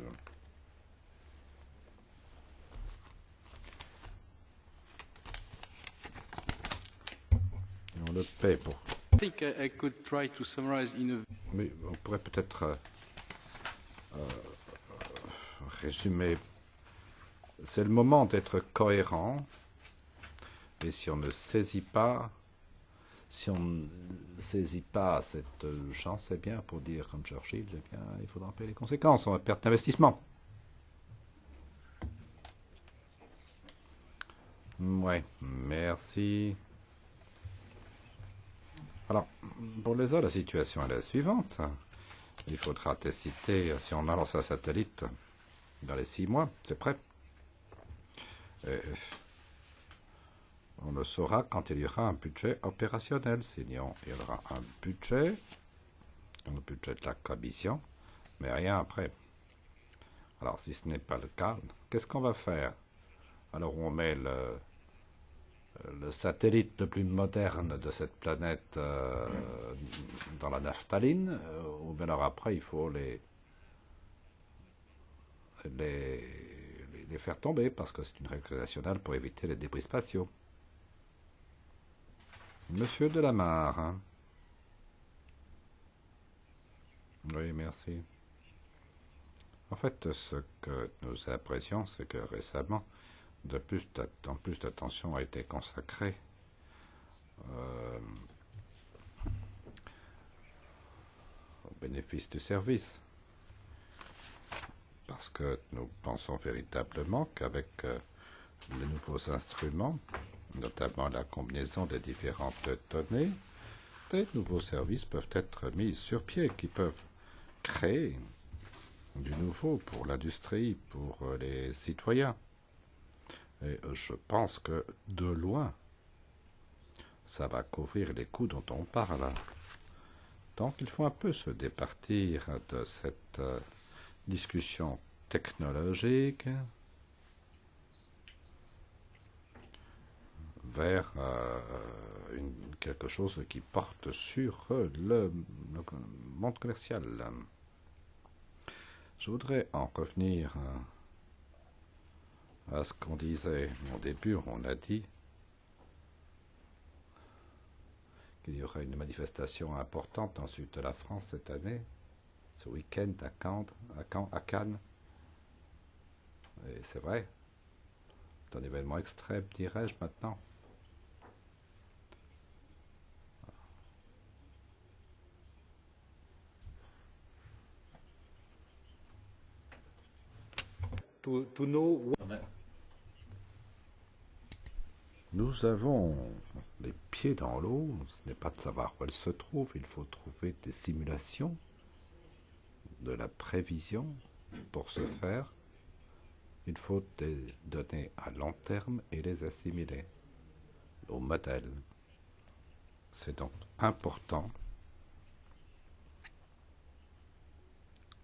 B: On le paie pour. Mais on pourrait peut-être résumer. C'est le moment d'être cohérent. Et si on ne saisit pas, cette chance, c'est bien pour dire comme Churchill, eh bien, il faudra payer les conséquences, on va perdre d'investissement. Oui, merci. Alors, pour les autres, la situation est la suivante. Il faudra tester si on lance un satellite dans les 6 mois, c'est prêt. On le saura quand il y aura un budget opérationnel. Sinon, il y aura un budget, le budget de la commission, mais rien après. Alors, si ce n'est pas le cas, qu'est-ce qu'on va faire? Alors, on met le satellite le plus moderne de cette planète dans la naphtaline, ou bien alors après il faut les faire tomber parce que c'est une règle nationale pour éviter les débris spatiaux. Monsieur Delamarre. Hein. Oui, merci. En fait, ce que nous apprécions, c'est que récemment, en plus d'attention a été consacrée au bénéfice du service. Parce que nous pensons véritablement qu'avec les nouveaux instruments, notamment la combinaison des différentes données, des nouveaux services peuvent être mis sur pied, qui peuvent créer du nouveau pour l'industrie, pour les citoyens. Et je pense que de loin, ça va couvrir les coûts dont on parle. Donc il faut un peu se départir de cette discussion technologique vers quelque chose qui porte sur le monde commercial. Je voudrais en revenir à ce qu'on disait au début. On a dit qu'il y aurait une manifestation importante dans le sud de la France cette année, ce week-end à Cannes. Et c'est vrai, c'est un événement extrême, dirais-je maintenant. Nous avons les pieds dans l'eau, ce n'est pas de savoir où elle se trouve, il faut trouver des simulations, de la prévision. Pour ce faire, il faut des données à long terme et les assimiler au modèle. C'est donc important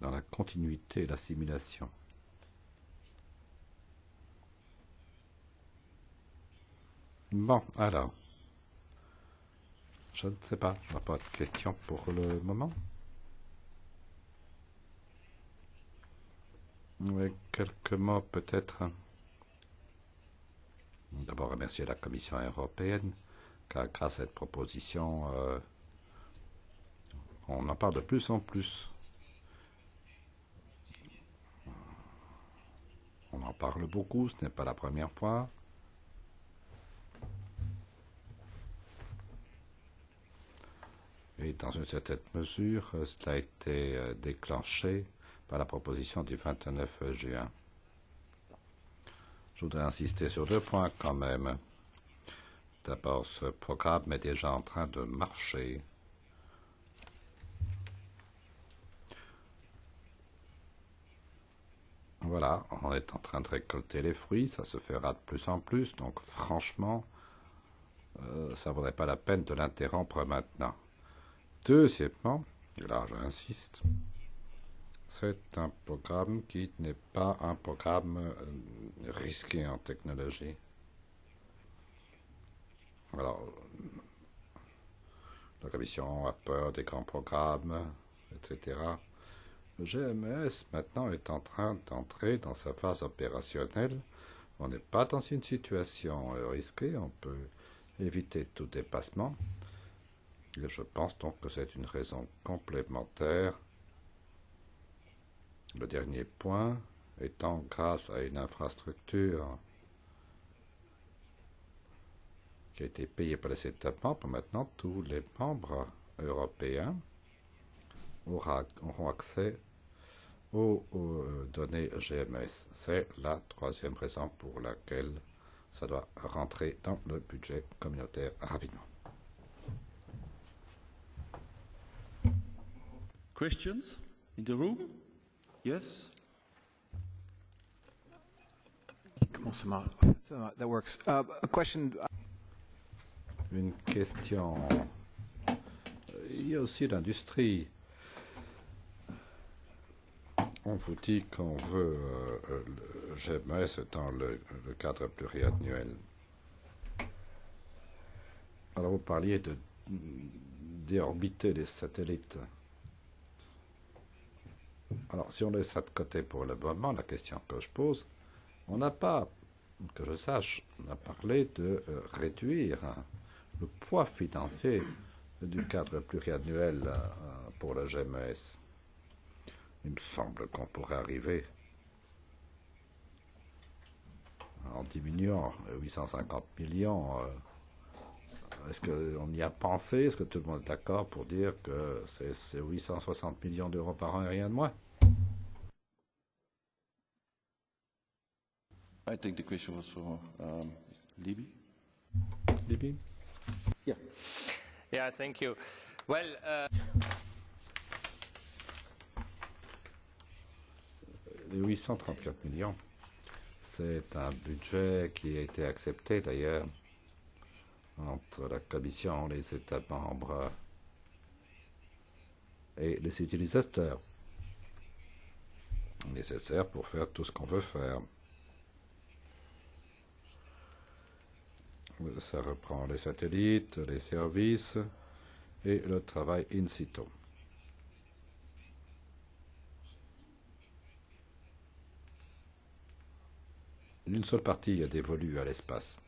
B: dans la continuité et l'assimilation. Bon, alors, je ne sais pas, je n'ai pas de questions pour le moment. Mais quelques mots peut-être. D'abord remercier la Commission européenne, car grâce à cette proposition, on en parle de plus en plus. On en parle beaucoup, ce n'est pas la première fois. Et dans une certaine mesure, cela a été déclenché par la proposition du 29 juin. Je voudrais insister sur 2 points quand même. D'abord, ce programme est déjà en train de marcher. Voilà, on est en train de récolter les fruits, ça se fera de plus en plus, donc franchement, ça ne vaudrait pas la peine de l'interrompre maintenant. Deuxièmement, et là j'insiste, c'est un programme qui n'est pas un programme risqué en technologie. Alors, la Commission a peur des grands programmes, etc. Le GMS maintenant est en train d'entrer dans sa phase opérationnelle. On n'est pas dans une situation risquée, on peut éviter tout dépassement. Et je pense donc que c'est une raison complémentaire. Le dernier point étant grâce à une infrastructure qui a été payée par les États membres, maintenant tous les membres européens auront accès aux données GMS. C'est la 3e raison pour laquelle ça doit rentrer dans le budget communautaire rapidement.
A: Questions in the room? Yes?
F: Comment ça marche? That works. A question.
B: Une question. Il y a aussi l'industrie. On vous dit qu'on veut le GMS dans le cadre pluriannuel. Alors vous parliez déorbiter les satellites. Alors si on laisse ça de côté pour le moment, la question que je pose, on n'a pas, que je sache, on a parlé de réduire le poids financier du cadre pluriannuel pour le GMES. Il me semble qu'on pourrait arriver en diminuant 850 millions. Est-ce qu'on y a pensé? Est-ce que tout le monde est d'accord pour dire que c'est 860 millions d'euros par an et rien de moins?
A: I think the question was for Libby.
B: Libby?
A: Yeah.
H: Yeah, thank you. Well,
B: les 834 millions, c'est un budget qui a été accepté d'ailleurs entre la Commission, les États membres et les utilisateurs, nécessaire pour faire tout ce qu'on veut faire. Ça reprend les satellites, les services et le travail in situ. Une seule partie est dévolue à l'espace.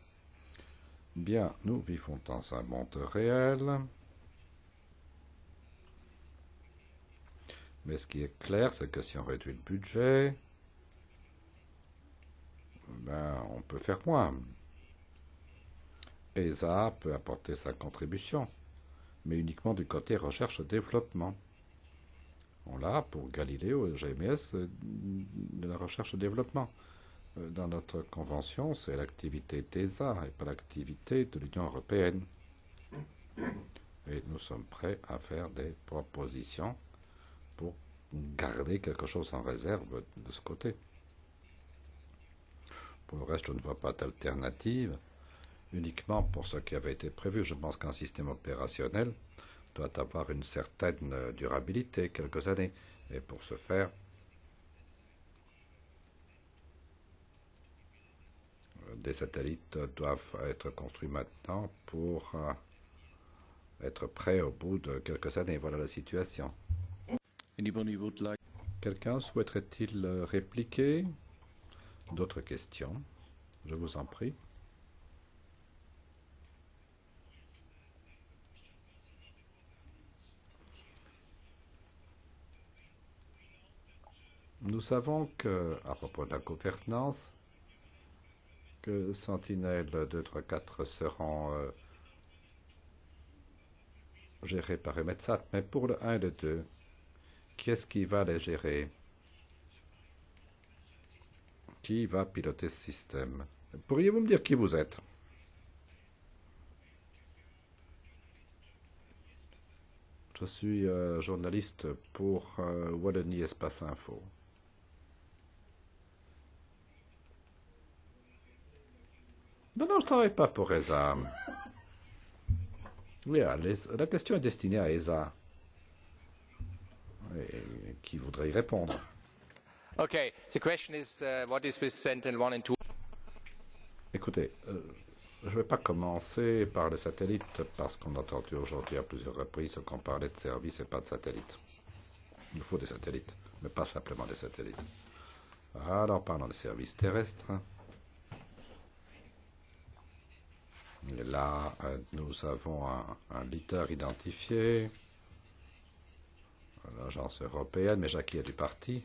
B: Bien, nous vivons dans un monde réel. Mais ce qui est clair, c'est que si on réduit le budget, ben, on peut faire moins. ESA peut apporter sa contribution, mais uniquement du côté recherche-développement. On l'a pour Galileo et GMS de la recherche-développement. Dans notre convention, c'est l'activité d'ESA et pas l'activité de l'Union européenne. Et nous sommes prêts à faire des propositions pour garder quelque chose en réserve de ce côté. Pour le reste, je ne vois pas d'alternative. Uniquement pour ce qui avait été prévu. Je pense qu'un système opérationnel doit avoir une certaine durabilité, quelques années. Et pour ce faire, des satellites doivent être construits maintenant pour être prêts au bout de quelques années. Voilà la situation. Quelqu'un souhaiterait-il répliquer? D'autres questions? Je vous en prie. Nous savons que, à propos de la gouvernance, que Sentinelle 2, 3, 4 seront gérés par EMETSAT, mais pour le 1 et le 2, qui est-ce qui va les gérer? Qui va piloter ce système? Pourriez-vous me dire qui vous êtes? Je suis journaliste pour Wallonie Espace Info. Non, je ne travaille pas pour ESA. Oui, la question est destinée à ESA. Et qui voudrait y répondre?
H: okay, the question is, what is with Sentinel 1 and 2?
B: Écoutez, je ne vais pas commencer par les satellites parce qu'on a entendu aujourd'hui à plusieurs reprises qu'on parlait de services et pas de satellites. Il nous faut des satellites, mais pas simplement des satellites. Alors, parlons des services terrestres. Et là, nous avons un leader identifié, l'agence européenne, mais Jackie est du parti.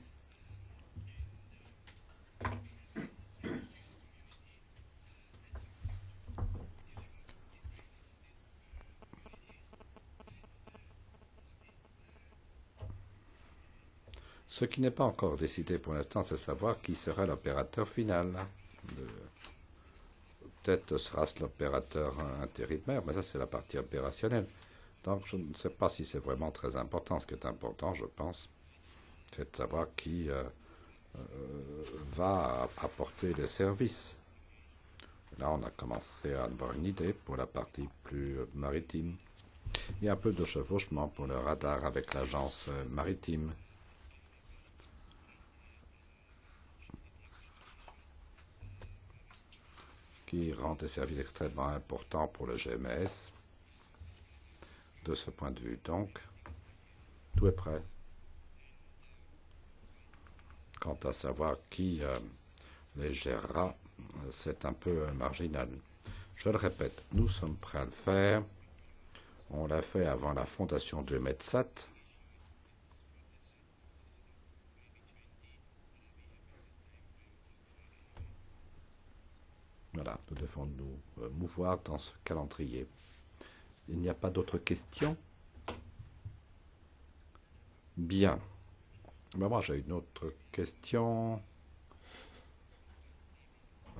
B: Ce qui n'est pas encore décidé pour l'instant, c'est savoir qui sera l'opérateur final. Peut-être sera-ce l'opérateur intérimaire, mais ça c'est la partie opérationnelle. Donc je ne sais pas si c'est vraiment très important. Ce qui est important, je pense, c'est de savoir qui va apporter les services. Là, on a commencé à avoir une idée pour la partie plus maritime. Il y a un peu de chevauchement pour le radar avec l'agence maritime. Qui rend des services extrêmement importants pour le GMS. de ce point de vue. Donc, tout est prêt. Quant à savoir qui les gérera, c'est un peu marginal. Je le répète, nous sommes prêts à le faire. On l'a fait avant la fondation de Metsat. Voilà, nous devons nous mouvoir dans ce calendrier. Il n'y a pas d'autres questions? Bien. Ben moi, j'ai une autre question.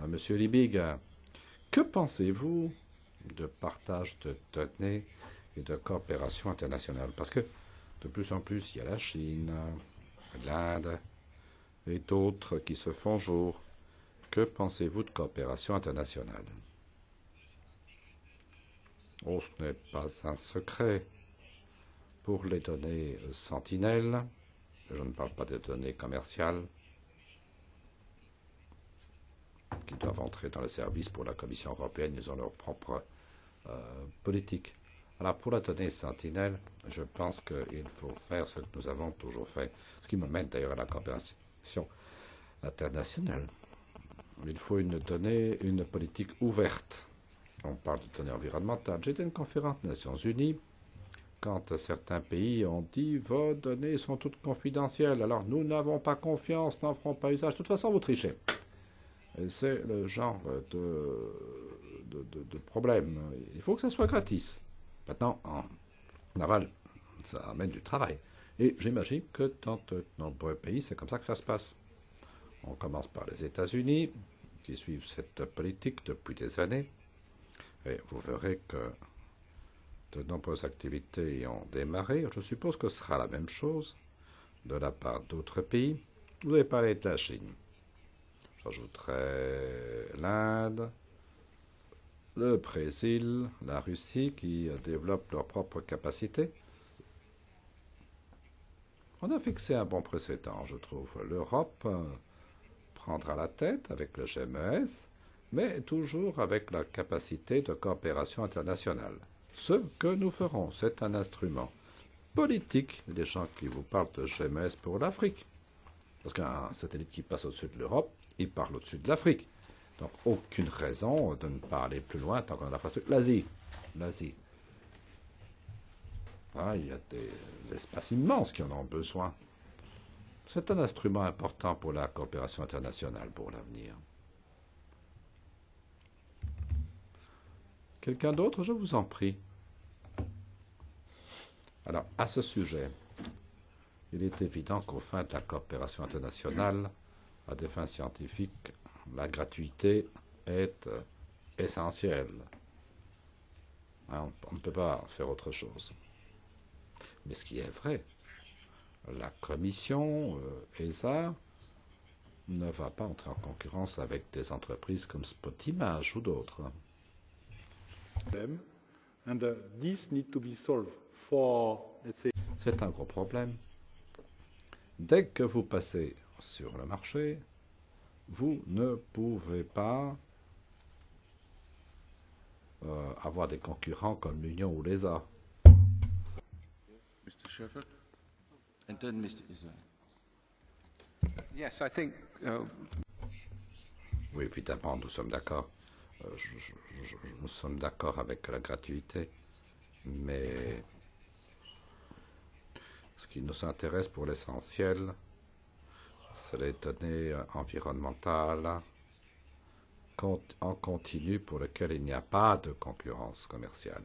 B: Monsieur Liebig, que pensez-vous de partage de données et de coopération internationale? Parce que de plus en plus, il y a la Chine, l'Inde et d'autres qui se font jour. Que pensez-vous de coopération internationale? Oh, ce n'est pas un secret. Pour les données Sentinelle, je ne parle pas des données commerciales, qui doivent entrer dans le service pour la Commission européenne, ils ont leur propre politique. Alors pour la donnée Sentinelle, je pense qu'il faut faire ce que nous avons toujours fait, ce qui me mène d'ailleurs à la coopération internationale. Il faut une politique ouverte. On parle de données environnementales. J'étais à une conférence des Nations Unies quand certains pays ont dit vos données sont toutes confidentielles, alors nous n'avons pas confiance, n'en ferons pas usage. De toute façon, vous trichez. C'est le genre de problème. Il faut que ça soit gratis. Maintenant, en aval, ça amène du travail. Et j'imagine que dans de nombreux pays, c'est comme ça que ça se passe. On commence par les États-Unis, qui suivent cette politique depuis des années. Et vous verrez que de nombreuses activités ont démarré. Je suppose que ce sera la même chose de la part d'autres pays. Vous avez parlé de la Chine. J'ajouterai l'Inde, le Brésil, la Russie qui développent leurs propres capacités. On a fixé un bon précédent, je trouve. L'Europe prendra la tête avec le GMES, mais toujours avec la capacité de coopération internationale. Ce que nous ferons, c'est un instrument politique. Les gens qui vous parlent de GMES pour l'Afrique, parce qu'un satellite qui passe au-dessus de l'Europe, il parle au-dessus de l'Afrique. Donc, aucune raison de ne pas aller plus loin tant qu'on a l'infrastructure. L'Asie. Ah, il y a des espaces immenses qui en ont besoin. C'est un instrument important pour la coopération internationale pour l'avenir. Quelqu'un d'autre, je vous en prie. Alors, à ce sujet, il est évident qu'au fin de la coopération internationale, à des fins scientifiques, la gratuité est essentielle. On ne peut pas faire autre chose. Mais ce qui est vrai, la commission ESA ne va pas entrer en concurrence avec des entreprises comme Spotimage ou d'autres. C'est un gros problème. Dès que vous passez sur le marché, vous ne pouvez pas avoir des concurrents comme l'Union ou l'ESA.
G: Mr. Shepard, and then Mr. Israel.
H: Yes, I think.
B: Oui, évidemment, nous sommes d'accord. Nous sommes d'accord avec la gratuité, mais ce qui nous intéresse pour l'essentiel, c'est les données environnementales en continu pour lesquelles il n'y a pas de concurrence commerciale.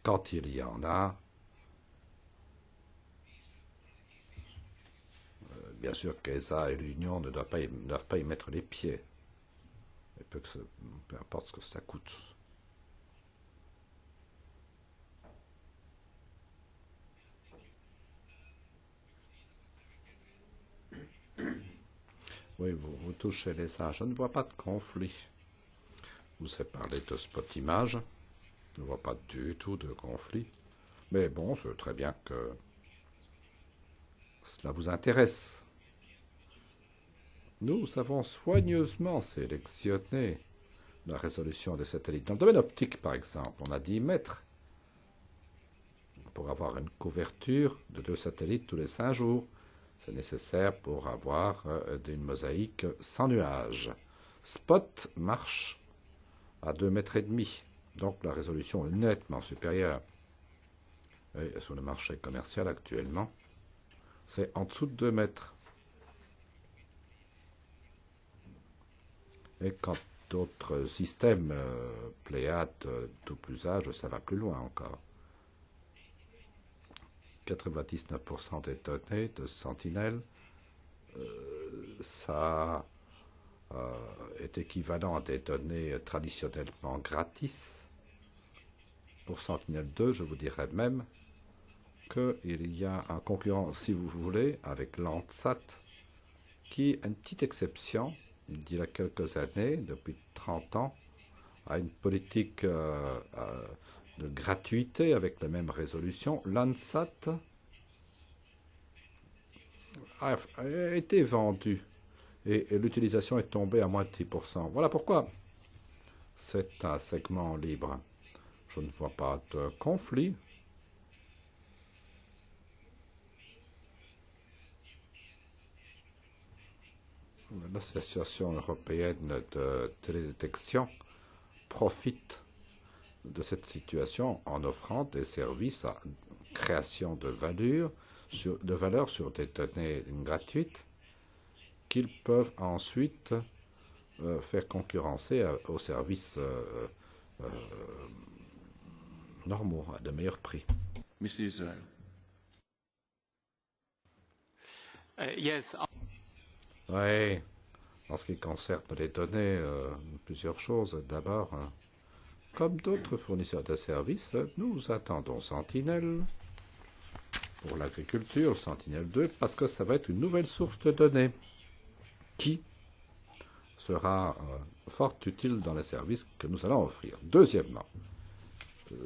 B: Quand il y en a, bien sûr qu'ESA et l'Union ne doivent pas y mettre les pieds. Et peu importe ce que ça coûte. Oui, vous touchez les ça. Je ne vois pas de conflit. Vous avez parlé de Spotimage. Je ne vois pas du tout de conflit. Mais bon, c'est très bien que cela vous intéresse. Nous avons soigneusement sélectionné la résolution des satellites. Dans le domaine optique, par exemple, on a 10 mètres. pour avoir une couverture de 2 satellites tous les 5 jours. C'est nécessaire pour avoir une mosaïque sans nuages. Spot marche à 2,5 mètres. Donc la résolution est nettement supérieure. Et sur le marché commercial actuellement, c'est en dessous de 2 mètres. Et quand d'autres systèmes Pléiades, double usage, ça va plus loin encore. 99% des données de Sentinelle, ça est équivalent à des données traditionnellement gratis. Pour Sentinelle-2, je vous dirais même qu'il y a un concurrent, si vous voulez, avec Landsat, qui a une petite exception, d'il y a quelques années, depuis 30 ans, a une politique de gratuité avec la même résolution. Landsat a été vendu et l'utilisation est tombée à moins de 10%. Voilà pourquoi c'est un segment libre. Je ne vois pas de conflit. L'Association européenne de télédétection profite de cette situation en offrant des services à création de valeur sur des données gratuites qu'ils peuvent ensuite faire concurrencer aux services normaux à de meilleurs prix.
A: Monsieur Israël.
F: Yes.
B: Oui, en ce qui concerne les données, plusieurs choses. D'abord, comme d'autres fournisseurs de services, nous attendons Sentinelle pour l'agriculture, Sentinelle-2, parce que ça va être une nouvelle source de données qui sera fort utile dans les services que nous allons offrir. Deuxièmement,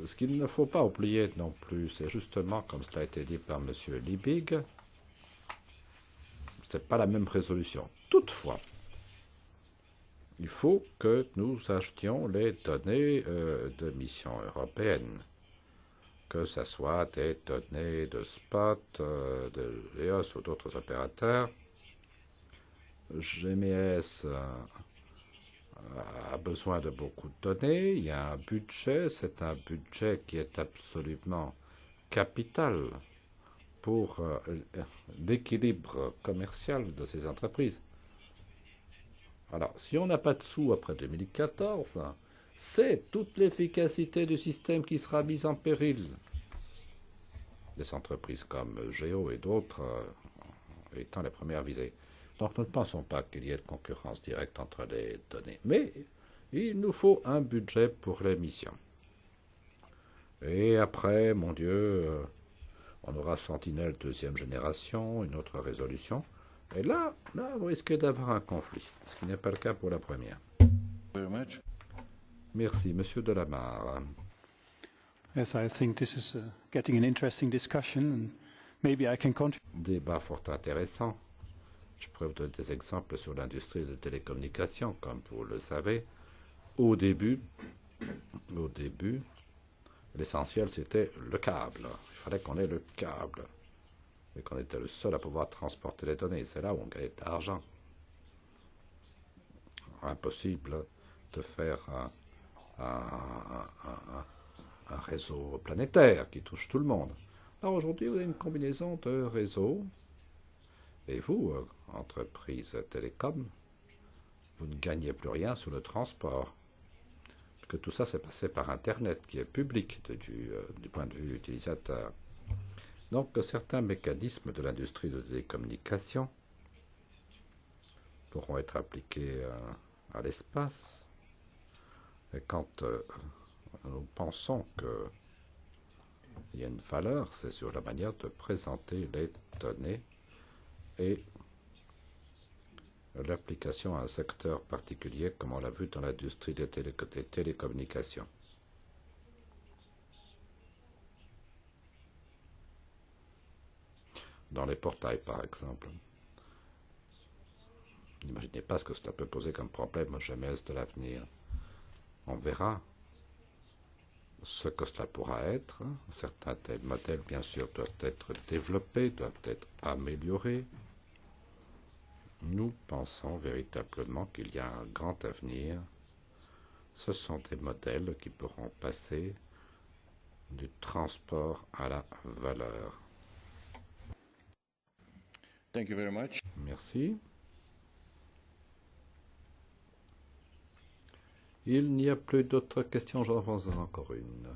B: ce qu'il ne faut pas oublier non plus, c'est justement, comme cela a été dit par M. Liebig, ce n'est pas la même résolution. Toutefois, il faut que nous achetions les données de mission européenne, que ce soit des données de Spot, de EOS ou d'autres opérateurs. GMS a besoin de beaucoup de données, il y a un budget, c'est un budget qui est absolument capital pour l'équilibre commercial de ces entreprises. Alors, si on n'a pas de sous après 2014, c'est toute l'efficacité du système qui sera mise en péril. Des entreprises comme Géo et d'autres étant les premières visées. Donc, nous ne pensons pas qu'il y ait de concurrence directe entre les données. Mais il nous faut un budget pour les missions. Et après, mon Dieu, on aura Sentinelle 2e génération, une autre résolution. Et là, vous risquez d'avoir un conflit, ce qui n'est pas le cas pour la première. Merci, Monsieur Delamarre.
F: Yes, I think this is getting an interesting discussion, and maybe I can contribute.
B: Débat fort intéressant. Je pourrais vous donner des exemples sur l'industrie de télécommunications, comme vous le savez. Au début, l'essentiel, c'était le câble. Il fallait qu'on ait le câble. Et qu'on était le seul à pouvoir transporter les données. C'est là où on gagnait de l'argent. Impossible de faire un réseau planétaire qui touche tout le monde. Alors aujourd'hui, vous avez une combinaison de réseaux. Et vous, entreprise télécom, vous ne gagnez plus rien sur le transport. Parce que tout ça, c'est passé par Internet, qui est public du point de vue utilisateur. Donc, certains mécanismes de l'industrie de télécommunications pourront être appliqués à l'espace. Et quand nous pensons qu'il y a une valeur, c'est sur la manière de présenter les données et l'application à un secteur particulier, comme on l'a vu dans l'industrie des télécommunications. Dans les portails, par exemple. N'imaginez pas ce que cela peut poser comme problème au GMS de l'avenir. On verra. ce que cela pourra être. Certains tels modèles, bien sûr, doivent être développés, doivent être améliorés. Nous pensons véritablement qu'il y a un grand avenir. Ce sont des modèles qui pourront passer du transport à la valeur.
A: Thank you very much.
B: Merci. Il n'y a plus d'autres questions. J'en avance encore une.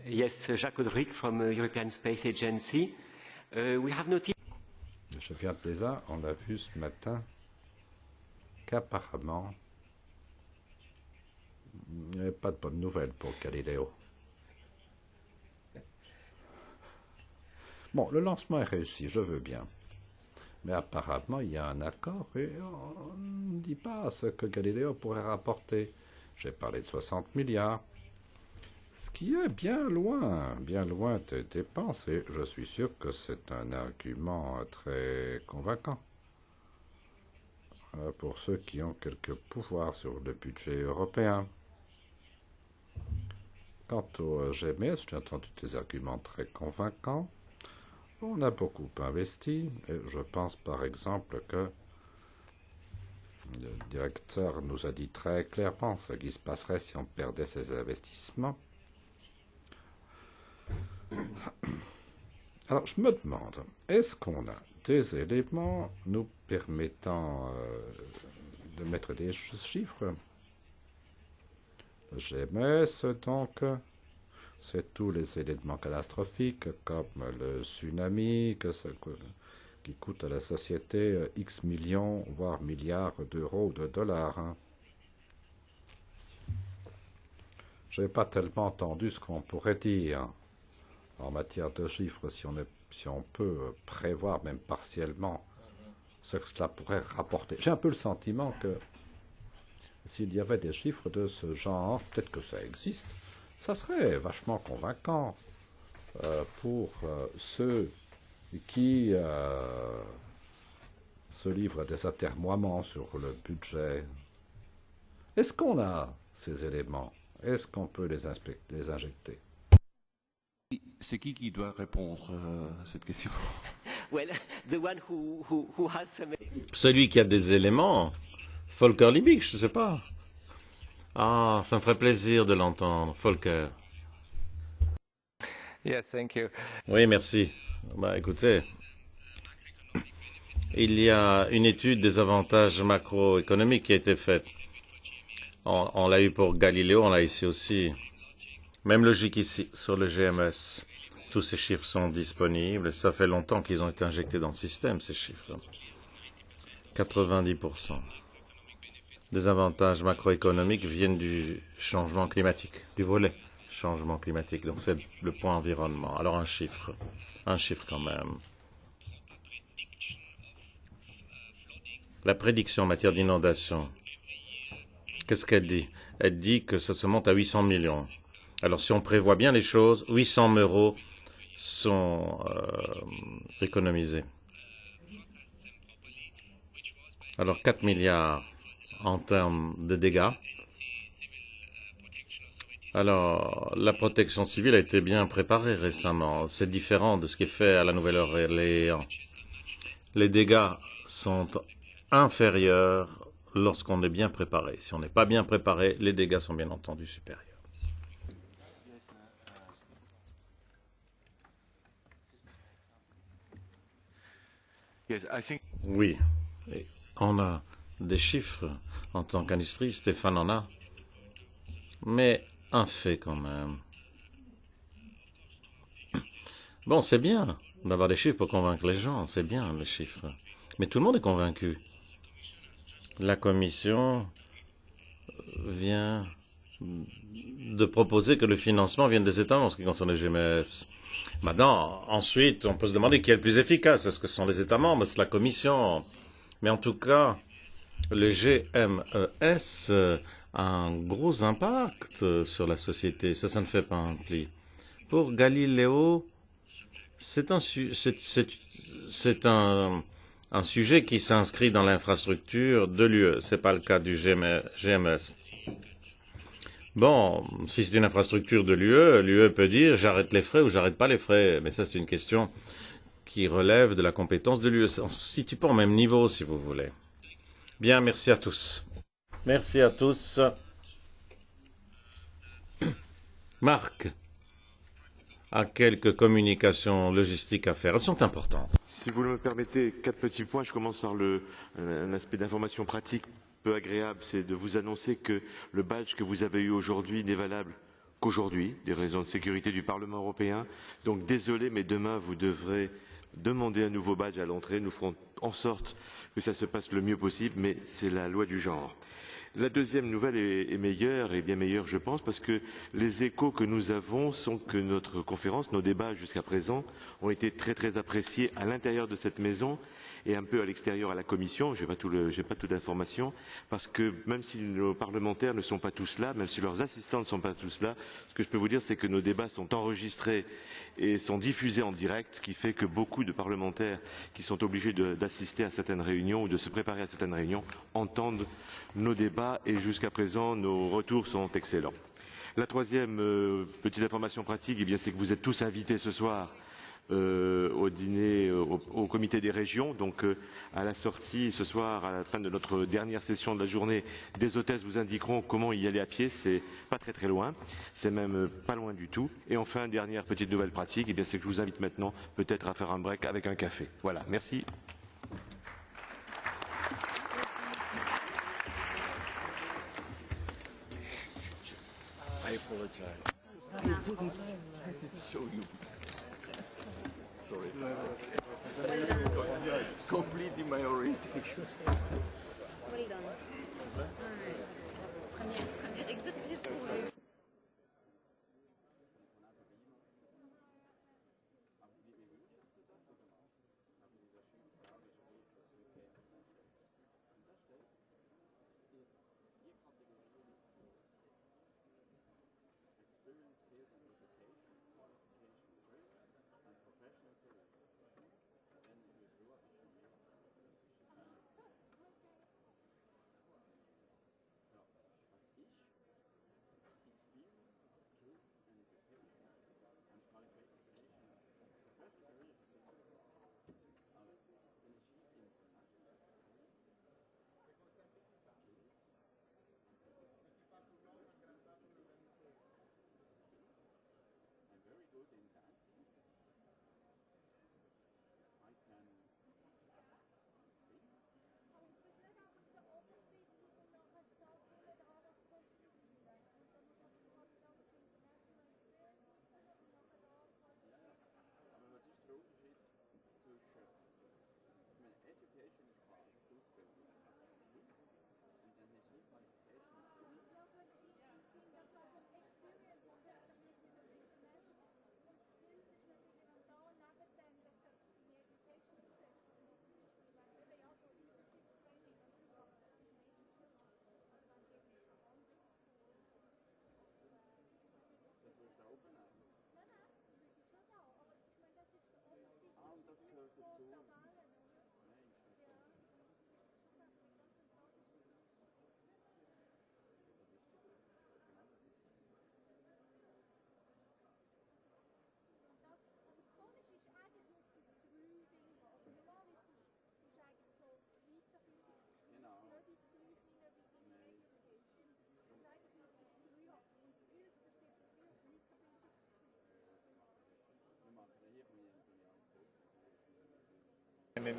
I: Yes, Jacques Audric from European Space Agency. We have noticed.
B: Je viens de l'ESA. On a vu ce matin qu'apparemment, il n'y avait pas de bonnes nouvelles pour Galileo. Bon, le lancement est réussi, je veux bien. Mais apparemment, il y a un accord et on ne dit pas ce que Galileo pourrait rapporter. J'ai parlé de 60 milliards, ce qui est bien loin des dépenses, et je suis sûr que c'est un argument très convaincant pour ceux qui ont quelques pouvoirs sur le budget européen. Quant au GMS, j'ai entendu des arguments très convaincants. On a beaucoup investi, et je pense par exemple que le directeur nous a dit très clairement ce qui se passerait si on perdait ces investissements. Alors, je me demande, est-ce qu'on a des éléments nous permettant de mettre des chiffres? Le GMS, donc, c'est tous les éléments catastrophiques, comme le tsunami, qui coûte à la société X millions, voire milliards d'euros ou de dollars. Je n'ai pas tellement entendu ce qu'on pourrait dire en matière de chiffres, si on peut prévoir, même partiellement, ce que cela pourrait rapporter. J'ai un peu le sentiment que s'il y avait des chiffres de ce genre, peut-être que ça existe, ça serait vachement convaincant pour ceux qui se livrent à des atermoiements sur le budget. Est-ce qu'on a ces éléments? Est-ce qu'on peut les injecter?
A: C'est qui doit répondre à cette question?
I: Well, the one who has some...
D: Celui qui a des éléments, Volker Liebig, je ne sais pas. Ah, ça me ferait plaisir de l'entendre, Volker.
H: Yes, thank you.
D: Oui, merci. Bah, écoutez, il y a une étude des avantages macroéconomiques qui a été faite. On l'a eu pour Galileo, on l'a ici aussi. Même logique ici, sur le GMS. Tous ces chiffres sont disponibles. Ça fait longtemps qu'ils ont été injectés dans le système, ces chiffres. 90% des avantages macroéconomiques viennent du changement climatique, du volet changement climatique. Donc c'est le point environnement. Alors un chiffre quand même. La prédiction en matière d'inondation, qu'est-ce qu'elle dit? Elle dit que ça se monte à 800 millions. Alors si on prévoit bien les choses, 800 € sont économisés. Alors 4 milliards en termes de dégâts. Alors, la protection civile a été bien préparée récemment. C'est différent de ce qui est fait à la Nouvelle-Orléans. Les dégâts sont inférieurs lorsqu'on est bien préparé. Si on n'est pas bien préparé, les dégâts sont bien entendu supérieurs. Oui, et on a des chiffres en tant qu'industrie, Stéphane en a, mais un fait quand même. Bon, c'est bien d'avoir des chiffres pour convaincre les gens, c'est bien les chiffres, mais tout le monde est convaincu. La Commission vient de proposer que le financement vienne des États membres en ce qui concerne les GMS. Maintenant, ensuite, on peut se demander qui est le plus efficace. Est-ce que ce sont les États membres? Est-ce la Commission? Mais en tout cas, le GMES a un gros impact sur la société. Ça ne fait pas un pli. Pour Galileo, c'est un sujet qui s'inscrit dans l'infrastructure de l'UE. Ce n'est pas le cas du GMS. Bon, si c'est une infrastructure de l'UE, l'UE peut dire j'arrête les frais ou j'arrête pas les frais. Mais ça, c'est une question qui relève de la compétence de l'UE. On ne se situe pas au même niveau, si vous voulez. Bien, merci à tous. Merci à tous. Marc a quelques communications logistiques à faire. Elles sont importantes.
J: Si vous me permettez, 4 petits points. Je commence par un aspect d'information pratique peu agréable, c'est de vous annoncer que le badge que vous avez eu aujourd'hui n'est valable qu'aujourd'hui, des raisons de sécurité du Parlement européen. Donc désolé, mais demain vous devrez demander un nouveau badge à l'entrée. Nous ferons en sorte que ça se passe le mieux possible, mais c'est la loi du genre. La deuxième nouvelle est meilleure, et bien meilleure je pense, parce que les échos que nous avons sont que notre conférence, nos débats jusqu'à présent, ont été très appréciés à l'intérieur de cette maison et un peu à l'extérieur à la Commission. Je n'ai pas toute l'information, parce que même si nos parlementaires ne sont pas tous là, même si leurs assistants ne sont pas tous là, ce que je peux vous dire, c'est que nos débats sont enregistrés et sont diffusés en direct, ce qui fait que beaucoup de parlementaires qui sont obligés d'assister à certaines réunions ou de se préparer à certaines réunions entendent nos débats et jusqu'à présent nos retours sont excellents. La troisième petite information pratique, eh bien, c'est que vous êtes tous invités ce soir au dîner au comité des régions. Donc à la sortie ce soir, à la fin de notre dernière session de la journée, des hôtesses vous indiqueront comment y aller à pied. C'est pas très loin, c'est même pas loin du tout. Et enfin, dernière petite nouvelle pratique, eh bien, c'est que je vous invite maintenant peut-être à faire un break avec un café. Voilà, merci.
K: I apologize. I didn't show you. Sorry. Completing my orientation.
L: Well done. Premier exercice pour vous.
K: Mais